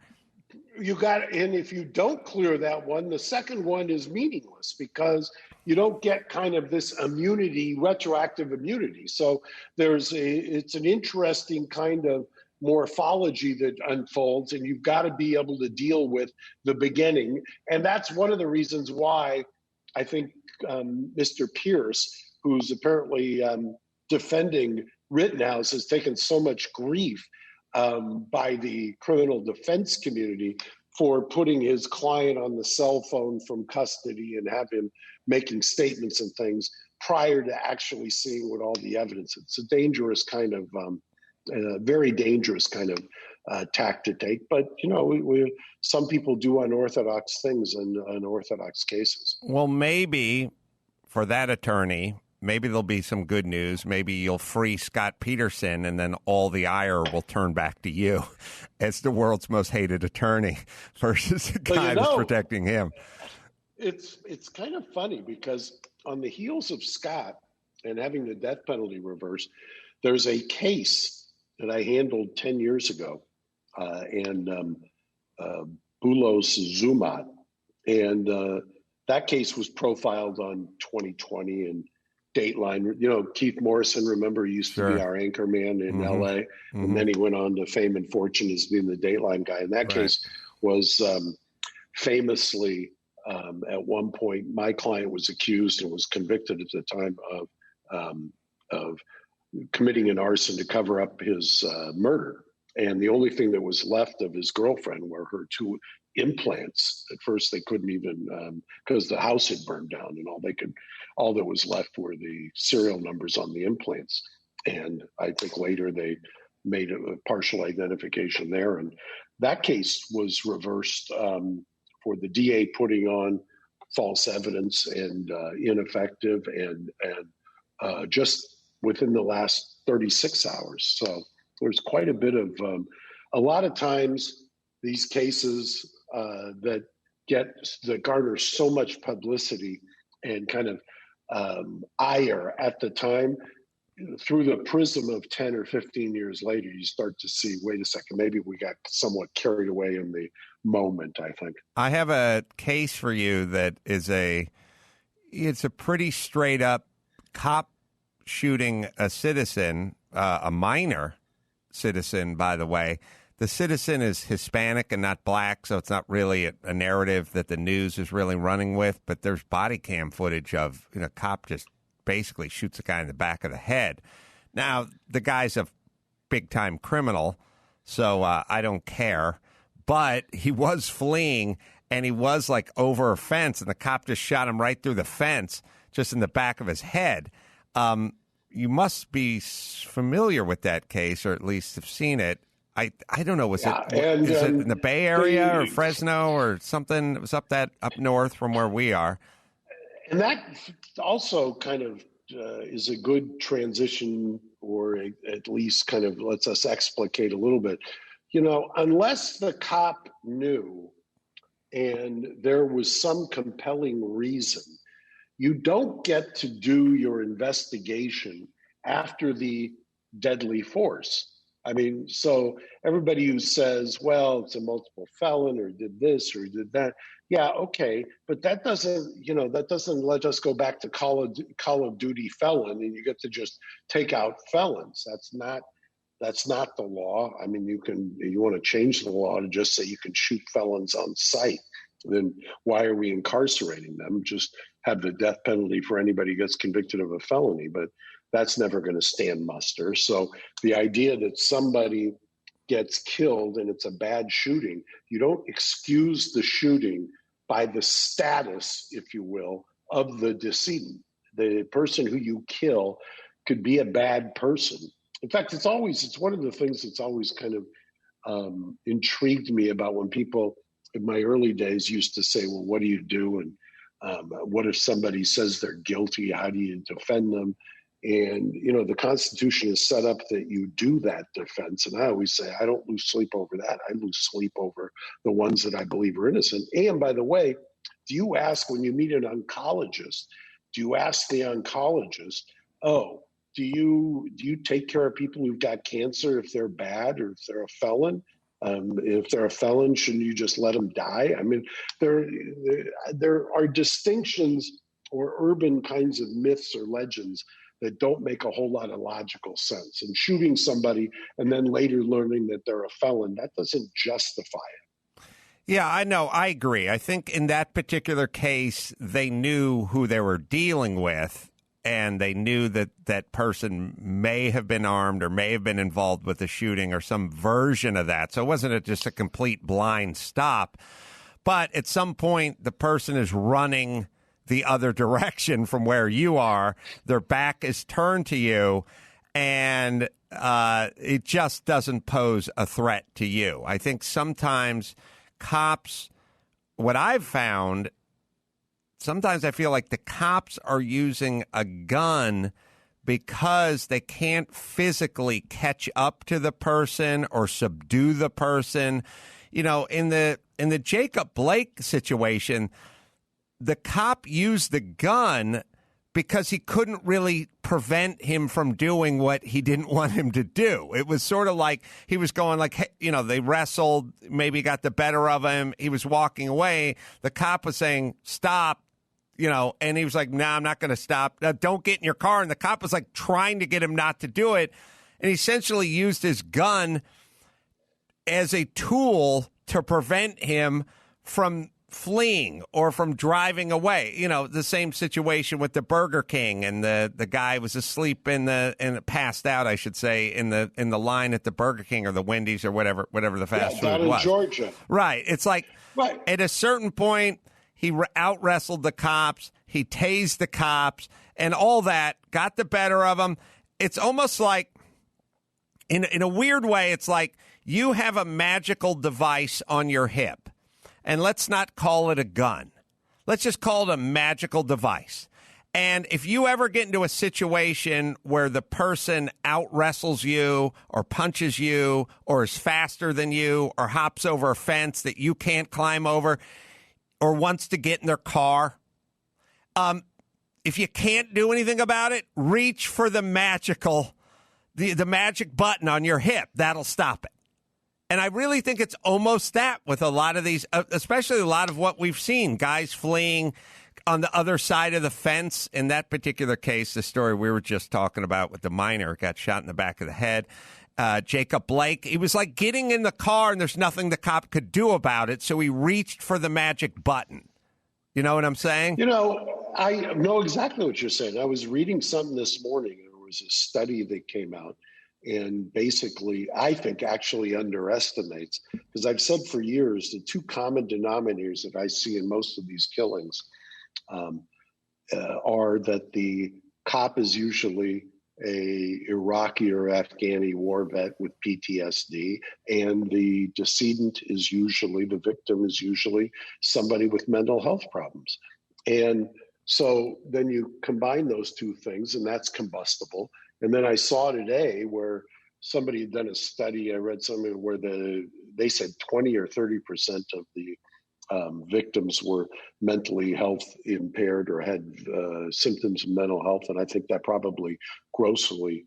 And if you don't clear that one, the second one is meaningless because you don't get kind of this immunity, retroactive immunity. So it's an interesting kind of morphology that unfolds, and you've got to be able to deal with the beginning. And that's one of the reasons why I think Mr. Pierce, who's apparently defending Rittenhouse, has taken so much grief by the criminal defense community for putting his client on the cell phone from custody and have him making statements and things prior to actually seeing what all the evidence is. It's a dangerous kind of, very dangerous kind of tack to take. But, you know, some people do unorthodox things in unorthodox cases. Well, maybe for that attorney, maybe there'll be some good news. Maybe you'll free Scott Peterson, and then all the ire will turn back to you as the world's most hated attorney versus the guy that's protecting him. It's kind of funny because on the heels of Scott and having the death penalty reversed, there's a case that I handled 10 years ago, and Bulos Zumat. And that case was profiled on 2020 and Dateline. You know, Keith Morrison, remember, he used to be our anchor man in LA. And then he went on to fame and fortune as being the Dateline guy. And that case was famously, at one point, my client was accused and was convicted at the time of committing an arson to cover up his murder. And the only thing that was left of his girlfriend were her 2 implants. At first, they couldn't even, because the house had burned down, and all that was left were the serial numbers on the implants. And I think later they made a partial identification there. And that case was reversed for the DA putting on false evidence and ineffective, and just within the last 36 hours. So there's quite a bit of, a lot of times these cases that garner so much publicity and kind of ire at the time, through the prism of 10 or 15 years later, you start to see, wait a second, maybe we got somewhat carried away in the moment, I think. I have a case for you that is it's a pretty straight up cop shooting a citizen, a minor citizen, by the way. The citizen is Hispanic and not black, so it's not really a narrative that the news is really running with, but there's body cam footage of, a cop just basically shoots a guy in the back of the head. Now, the guy's a big-time criminal, so I don't care, but he was fleeing, and he was, over a fence, and the cop just shot him right through the fence, just in the back of his head. You must be familiar with that case, or at least have seen it. I don't know. Is it in the Bay Area or Fresno or something? It was up north from where we are. And that also kind of is a good transition, or at least kind of lets us explicate a little bit. Unless the cop knew and there was some compelling reason, you don't get to do your investigation after the deadly force. I mean, so everybody who says, well, it's a multiple felon or did this or did that. Yeah, okay. But that doesn't let us go back to Call of Duty felon and you get to just take out felons. That's not the law. I mean, you want to change the law to just say you can shoot felons on sight. Then why are we incarcerating them? Just have the death penalty for anybody who gets convicted of a felony. But that's never going to stand muster. So the idea that somebody gets killed and it's a bad shooting, you don't excuse the shooting by the status, if you will, of the decedent. The person who you kill could be a bad person. In fact, it's one of the things that's always kind of intrigued me about when people in my early days used to say, well, what do you do? And what if somebody says they're guilty? How do you defend them? And, the Constitution is set up that you do that defense. And I always say, I don't lose sleep over that. I lose sleep over the ones that I believe are innocent. And by the way, do you ask when you meet an oncologist, do you ask the oncologist, do you take care of people who've got cancer if they're bad or if they're a felon? If they're a felon, shouldn't you just let them die? I mean, there are distinctions or urban kinds of myths or legends that don't make a whole lot of logical sense. And shooting somebody and then later learning that they're a felon, that doesn't justify it. Yeah, I know. I agree. I think in that particular case, they knew who they were dealing with, and they knew that that person may have been armed or may have been involved with the shooting or some version of that. So it wasn't just a complete blind stop. But at some point, the person is running the other direction from where you are. Their back is turned to you, and it just doesn't pose a threat to you. I think sometimes cops, what I've found, sometimes I feel like the cops are using a gun because they can't physically catch up to the person or subdue the person. You know, in the Jacob Blake situation, the cop used the gun because he couldn't really prevent him from doing what he didn't want him to do. It was sort of like he was going like, hey, you know, they wrestled, maybe got the better of him. He was walking away. The cop was saying, stop, you know, and he was like, nah, I'm not going to stop. Don't get in your car. And the cop was like trying to get him not to do it. And he essentially used his gun as a tool to prevent him from fleeing or from driving away. You know, the same situation with the Burger King, and the guy was asleep passed out, I should say, in the line at the Burger King or the Wendy's or whatever the fast food down was. in Georgia. Right. It's like right. At a certain point, he out-wrestled the cops, he tased the cops, and all that, got the better of him. It's almost like, in a weird way, it's like you have a magical device on your hip. And let's not call it a gun. Let's just call it a magical device. And if you ever get into a situation where the person out-wrestles you or punches you or is faster than you or hops over a fence that you can't climb over or wants to get in their car, if you can't do anything about it, reach for the magic button on your hip. That'll stop it. And I really think it's almost that with a lot of these, especially a lot of what we've seen, guys fleeing on the other side of the fence. In that particular case, the story we were just talking about with the minor got shot in the back of the head. Jacob Blake, he was like getting in the car and there's nothing the cop could do about it. So he reached for the magic button. You know what I'm saying? You know, I know exactly what you're saying. I was reading something this morning. There was a study that came out. And basically, I think actually underestimates, because I've said for years, the two common denominators that I see in most of these killings are that the cop is usually a Iraqi or Afghani war vet with PTSD, and the decedent is usually, the victim is usually somebody with mental health problems. And so then you combine those two things, and that's combustible. And then I saw today where somebody had done a study, I read something where they said 20 or 30% of the victims were mentally health impaired or had symptoms of mental health. And I think that probably grossly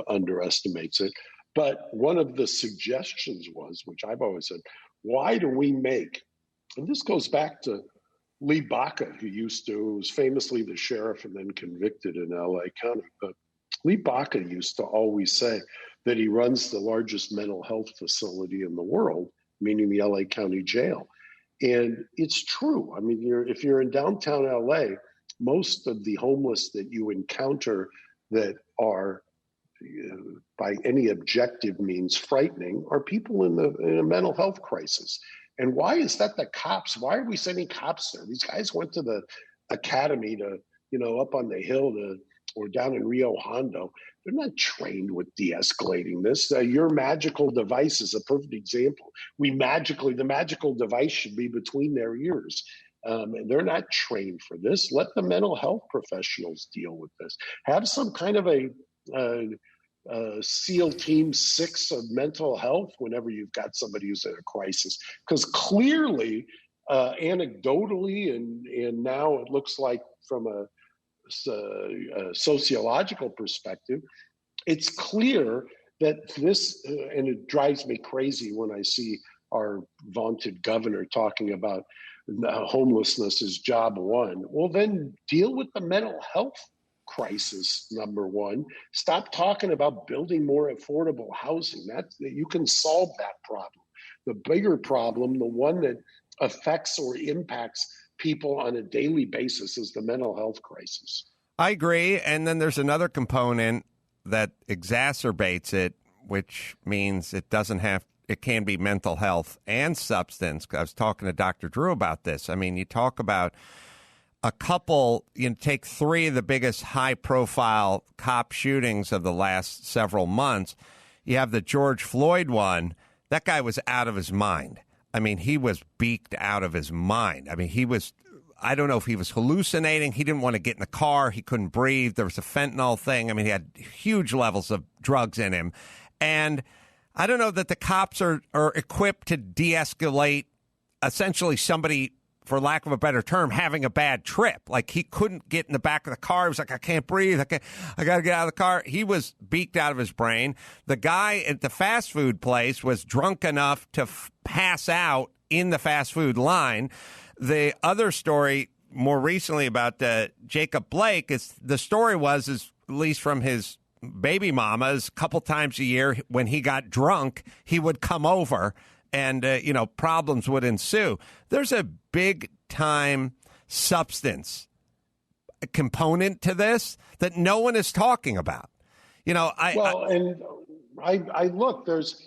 underestimates it. But one of the suggestions was, which I've always said, why do we make, and this goes back to Lee Baca, who was famously the sheriff and then convicted in LA County. But Lee Baca used to always say that he runs the largest mental health facility in the world, meaning the LA County Jail. And it's true. I mean, if you're in downtown LA, most of the homeless that you encounter that are by any objective means frightening are people in a mental health crisis. And why is that the cops? Why are we sending cops there? These guys went to the academy to, up on the hill or down in Rio Hondo. They're not trained with de-escalating this. Your magical device is a perfect example. The magical device should be between their ears. And they're not trained for this. Let the mental health professionals deal with this. Have some kind of a SEAL Team 6 of mental health whenever you've got somebody who's in a crisis. Because clearly, anecdotally, and now it looks like from a sociological perspective, it's clear that this, and it drives me crazy when I see our vaunted governor talking about homelessness is job one. Well, then deal with the mental health crisis, number one. Stop talking about building more affordable housing. You can solve that problem. The bigger problem, the one that affects or impacts people on a daily basis, is the mental health crisis. I agree. And then there's another component that exacerbates it, which means it can be mental health and substance. I was talking to Dr. Drew about this. I mean, you talk about a couple, take three of the biggest high-profile cop shootings of the last several months. You have the George Floyd one. That guy was out of his mind. I mean, he was beaked out of his mind. I mean, I don't know if he was hallucinating. He didn't want to get in the car. He couldn't breathe. There was a fentanyl thing. I mean, he had huge levels of drugs in him. And I don't know that the cops are equipped to de-escalate essentially somebody, for lack of a better term, having a bad trip. Like, he couldn't get in the back of the car. He was like, I can't breathe. I got to get out of the car. He was beaked out of his brain. The guy at the fast food place was drunk enough to pass out in the fast food line. The other story more recently about Jacob Blake is at least from his baby mamas, a couple times a year when he got drunk, he would come over and, problems would ensue. There's a big time substance component to this that no one is talking about. I look, there's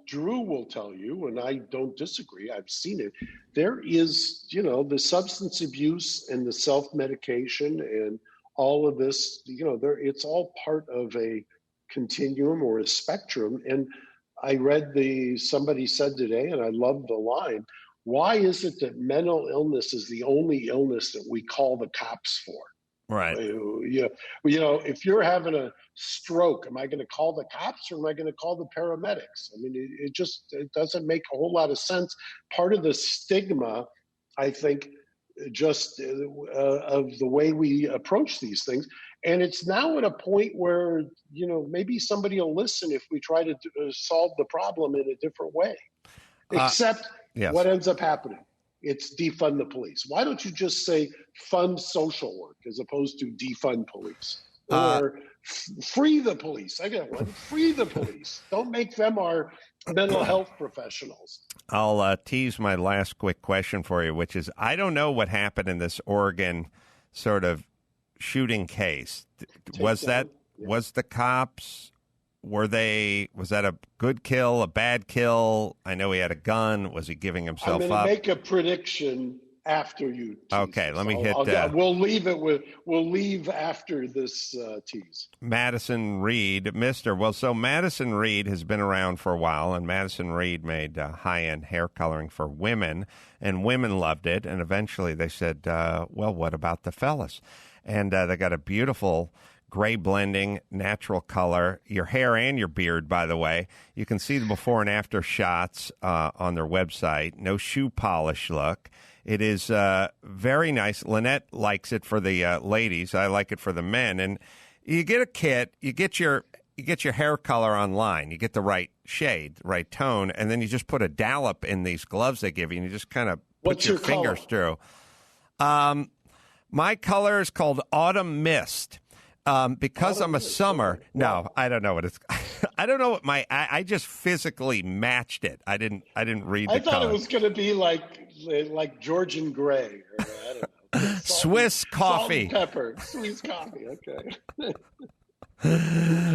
Drew will tell you, and I don't disagree, I've seen it. There is, the substance abuse and the self-medication and all of this, it's all part of a continuum or a spectrum. And I read somebody said today, and I love the line, why is it that mental illness is the only illness that we call the cops for? Right. If you're having a stroke, am I going to call the cops or am I going to call the paramedics? I mean, it doesn't make a whole lot of sense. Part of the stigma, I think, just of the way we approach these things. And it's now at a point where, maybe somebody will listen if we try to solve the problem in a different way. Except yes. What ends up happening? It's defund the police. Why don't you just say fund social work as opposed to defund police? Or free the police. I got one. Free the police. Don't make them our mental health professionals. I'll tease my last quick question for you, which is, I don't know what happened in this Oregon sort of shooting case. Was the cops, was that a good kill, a bad kill? I know he had a gun. Was he giving himself up? I'm going to make a prediction after you tease. Okay, let me hit. We'll leave after this tease. Madison Reed, so Madison Reed has been around for a while, and Madison Reed made high-end hair coloring for women, and women loved it, and eventually they said, well, what about the fellas? And they got a beautiful gray blending, natural color, your hair and your beard, by the way. You can see the before and after shots on their website. No shoe polish look. It is very nice. Lynette likes it for the ladies. I like it for the men. And you get a kit. You get your hair color online. You get the right shade, the right tone, and then you just put a dollop in these gloves they give you, and you just kind of put your fingers through. My color is called Autumn Mist. Because I'm a summer. No, I don't know what it's. I don't know what I just physically matched it. I didn't read the color. I thought it was going to be like Georgian Gray. Or, I don't know. Swiss coffee. Salt and pepper. Swiss coffee. Okay.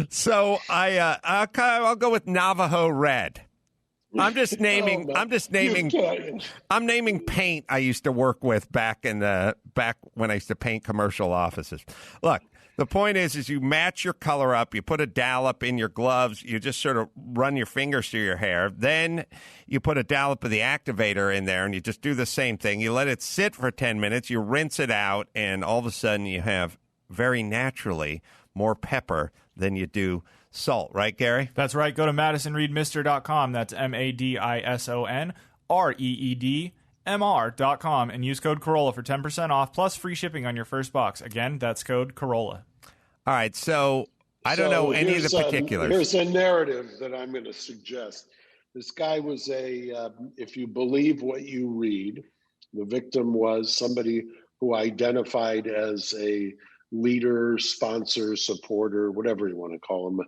So I'll go with Navajo Red. I'm just naming. I'm naming paint I used to work with back when I used to paint commercial offices. Look. The point is you match your color up, you put a dollop in your gloves, you just sort of run your fingers through your hair, then you put a dollop of the activator in there, and you just do the same thing. You let it sit for 10 minutes, you rinse it out, and all of a sudden you have, very naturally, more pepper than you do salt. Right, Gary? That's right. Go to MadisonReedMr.com. That's MadisonReedMR.com and use code Carolla for 10% off plus free shipping on your first box. Again, that's code Carolla. All right, so I don't know any of the particulars. Here's a narrative that I'm going to suggest. This guy was if you believe what you read, The victim was somebody who identified as a leader, sponsor, supporter, whatever you want to call them,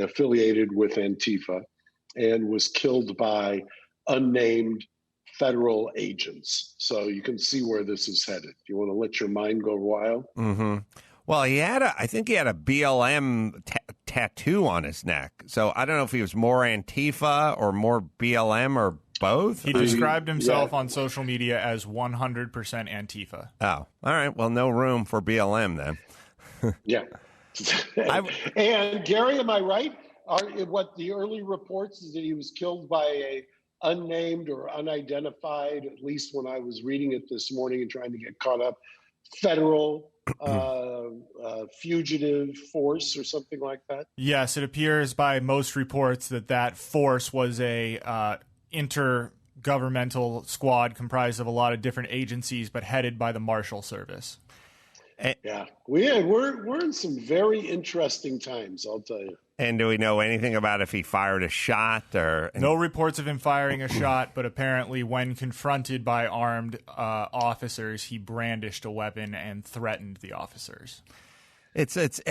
affiliated with Antifa, and was killed by unnamed federal agents. So you can see where this is headed. You want to let your mind go wild? Mm-hmm. Well, I think he had a BLM tattoo on his neck. So I don't know if he was more Antifa or more BLM or both. He described himself on social media as 100% Antifa. Oh, all right. Well, no room for BLM then. Yeah. And Gary, am I right? What the early reports is that he was killed by a unnamed or unidentified, at least when I was reading it this morning and trying to get caught up, federal fugitive force or something like that? Yes, it appears by most reports that force was a intergovernmental squad comprised of a lot of different agencies, but headed by the Marshal Service. Yeah, we're in some very interesting times, I'll tell you. And do we know anything about if he fired a shot or? No reports of him firing a shot, but apparently when confronted by armed officers, he brandished a weapon and threatened the officers. It's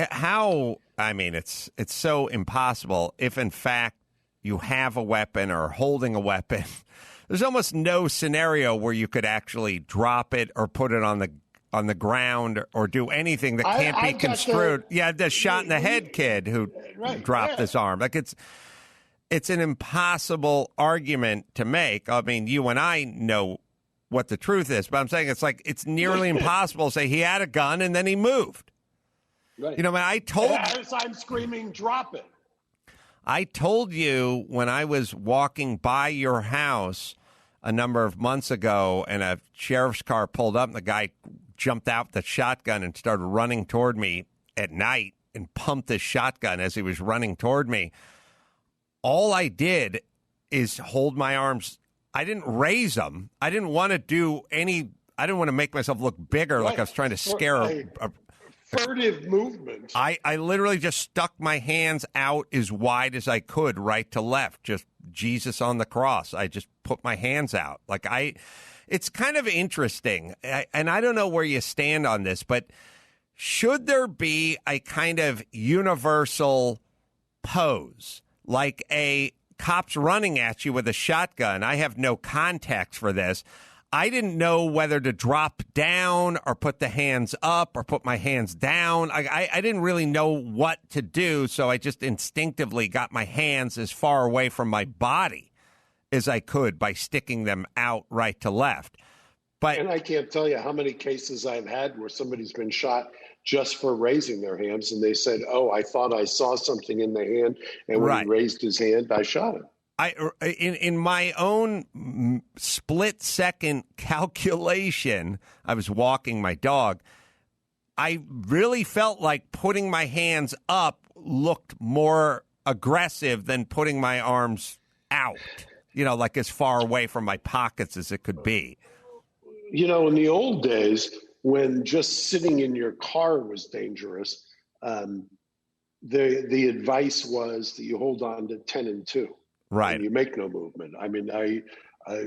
so impossible if in fact you have a weapon or holding a weapon. There's almost no scenario where you could actually drop it or put it on the ground or do anything that can't be construed. The shot in the head kid who dropped his arm. Like it's an impossible argument to make. I mean, you and I know what the truth is, but I'm saying it's nearly impossible to say he had a gun and then he moved. Right. You know, I told as I'm screaming, drop it. I told you when I was walking by your house a number of months ago and a sheriff's car pulled up and the guy jumped out the shotgun and started running toward me at night and pumped his shotgun as he was running toward me. All I did is hold my arms. I didn't raise them. I didn't want to make myself look bigger like I was trying to scare a furtive movement. I literally just stuck my hands out as wide as I could, right to left, just Jesus on the cross. I just put my hands out. It's kind of interesting, and I don't know where you stand on this, but should there be a kind of universal pose, like a cop's running at you with a shotgun? I have no context for this. I didn't know whether to drop down or put the hands up or put my hands down. I didn't really know what to do, so I just instinctively got my hands as far away from my body as I could by sticking them out right to left. And I can't tell you how many cases I've had where somebody's been shot just for raising their hands, and they said, "Oh, I thought I saw something in the hand, and when he raised his hand, I shot him." In my own split-second calculation, I was walking my dog. I really felt like putting my hands up looked more aggressive than putting my arms out, like as far away from my pockets as it could be. In the old days, when just sitting in your car was dangerous, the advice was that you hold on to 10 and 2. Right. And you make no movement. I mean,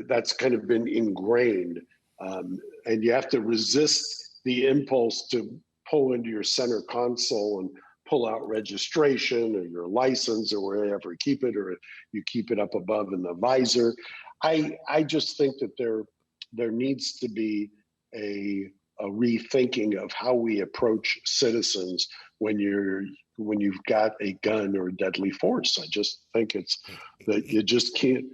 that's kind of been ingrained. And you have to resist the impulse to pull into your center console and pull out registration or your license or wherever you keep it, or you keep it up above in the visor. I just think that there needs to be a rethinking of how we approach citizens when you've got a gun or deadly force. I just think it's that you just can't.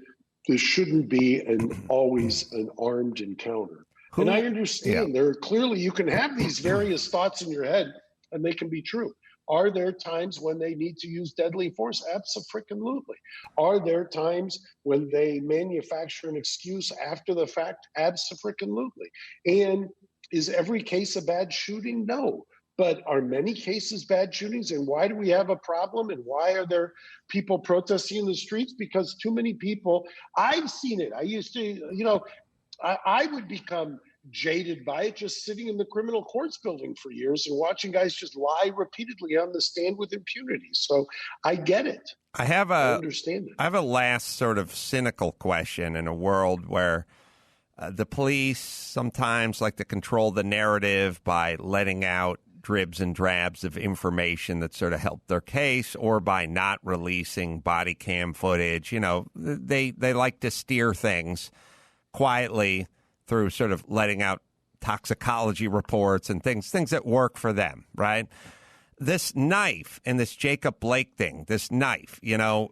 There shouldn't be always an armed encounter. And I understand clearly you can have these various thoughts in your head, and they can be true. Are there times when they need to use deadly force? Abso-freaking-lutely. Are there times when they manufacture an excuse after the fact? Abso-freaking-lutely. And is every case a bad shooting? No. But are many cases bad shootings? And why do we have a problem? And why are there people protesting in the streets? Because too many people, I've seen it. I used to, I would become jaded by it just sitting in the criminal courts building for years and watching guys just lie repeatedly on the stand with impunity. So I get it. I understand it. I have a last sort of cynical question in a world where The police sometimes like to control the narrative by letting out dribs and drabs of information that sort of help their case, or by not releasing body cam footage. You know, they like to steer things quietly through sort of letting out toxicology reports and things that work for them, right? This knife and this Jacob Blake thing, this knife, you know,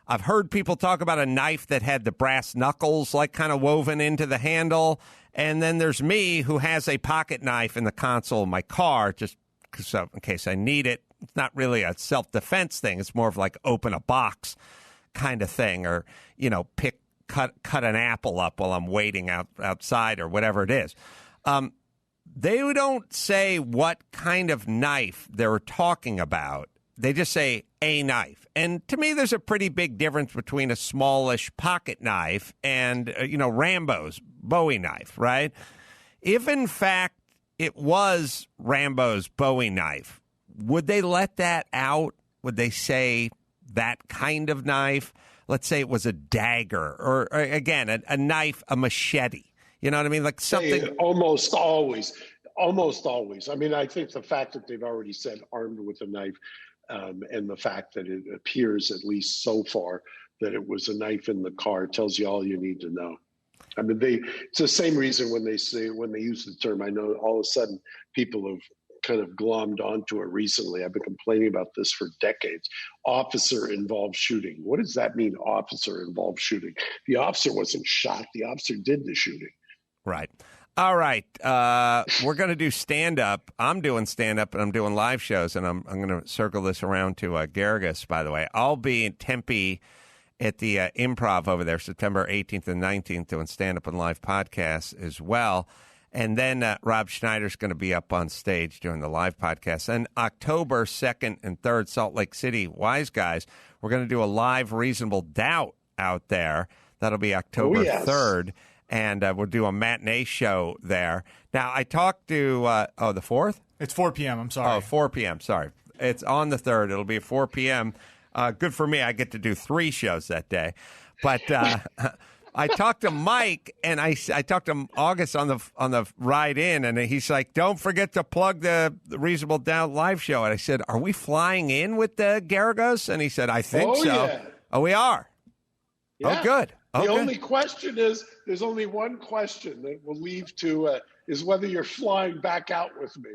I've heard people talk about a knife that had the brass knuckles like kind of woven into the handle. And then there's me who has a pocket knife in the console of my car just so in case I need it. It's not really a self-defense thing. It's more of like open a box kind of thing, or, you know, cut an apple up while I'm waiting outside or whatever it is. They don't say what kind of knife they're talking about. They just say a knife. And to me, there's a pretty big difference between a smallish pocket knife and, Rambo's Bowie knife, right? If, in fact, it was Rambo's Bowie knife, would they let that out? Would they say that kind of knife? Let's say it was a dagger or again, a knife, a machete. You know what I mean? Like something. Almost always. I mean, I think the fact that they've already said armed with a knife, and the fact that it appears, at least so far, that it was a knife in the car tells you all you need to know. I mean, it's the same reason when they use the term. I know all of a sudden people have kind of glommed onto it recently. I've been complaining about this for decades. Officer-involved shooting. What does that mean, officer-involved shooting? The officer wasn't shot. The officer did the shooting. Right. All right. We're going to do stand-up. I'm doing stand-up, and I'm doing live shows, and I'm going to circle this around to Garrigus, by the way. I'll be in Tempe at the Improv over there, September 18th and 19th, doing stand-up and live podcasts as well. And then Rob Schneider's going to be up on stage doing the live podcast. And October 2nd and 3rd, Salt Lake City, Wise Guys, we're going to do a live Reasonable Doubt out there. That'll be October 3rd. And we'll do a matinee show there. Now, I talked to, the 4th? It's 4 p.m., I'm sorry. Oh, 4 p.m., sorry. It's on the 3rd. It'll be 4 p.m. Good for me. I get to do 3 shows that day. But I talked to Mike, and I talked to August on the ride in, and he's like, don't forget to plug the Reasonable Doubt live show. And I said, are we flying in with the Garagos? And he said, I think so. Yeah. Oh, we are? Yeah. Oh, good. The only question is, there's only one question that we'll leave to is whether you're flying back out with me.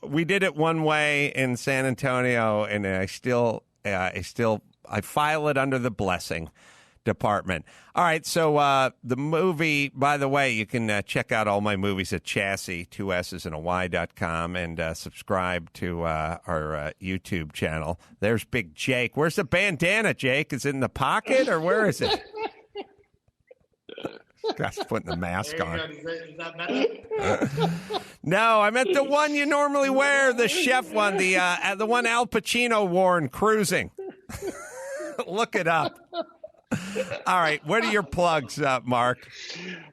We did it one way in San Antonio, and I file it under the blessing department. All right, so the movie, by the way, you can check out all my movies at Chassis, 2 S's and a Y.com, and subscribe to our YouTube channel. There's Big Jake. Where's the bandana, Jake? Is it in the pocket, or where is it? Guy's putting the mask on. Is that better? No, I meant the one you normally wear, the chef one, the one Al Pacino wore in Cruising. Look it up. All right, what are your plugs, Mark?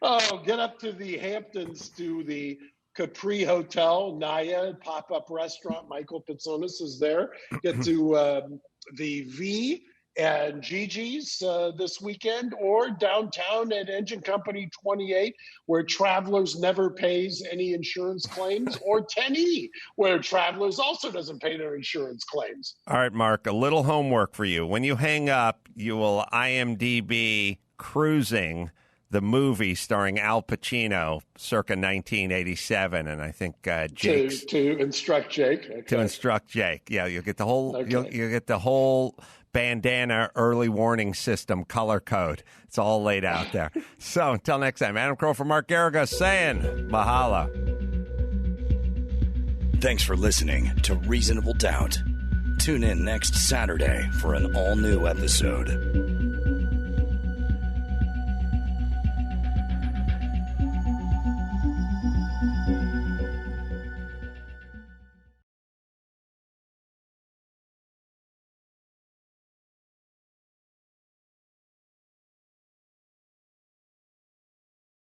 Oh, get up to the Hamptons to the Capri Hotel, Naya, pop-up restaurant. Michael Pitsonis is there. Get to the V and Gigi's this weekend, or downtown at Engine Company 28, where Travelers never pays any insurance claims, or 10E, where Travelers also doesn't pay their insurance claims. All right, Mark, a little homework for you. When you hang up, you will IMDb Cruising, the movie starring Al Pacino, circa 1987, and I think Jake to instruct Jake. Okay. To instruct Jake, yeah, you'll get the whole. Okay. You'll get the whole bandana early warning system color code. It's all laid out there. So until next time, Adam Carolla for Mark Garriga saying mahalo. Thanks for listening to Reasonable Doubt. Tune in next Saturday for an all-new episode.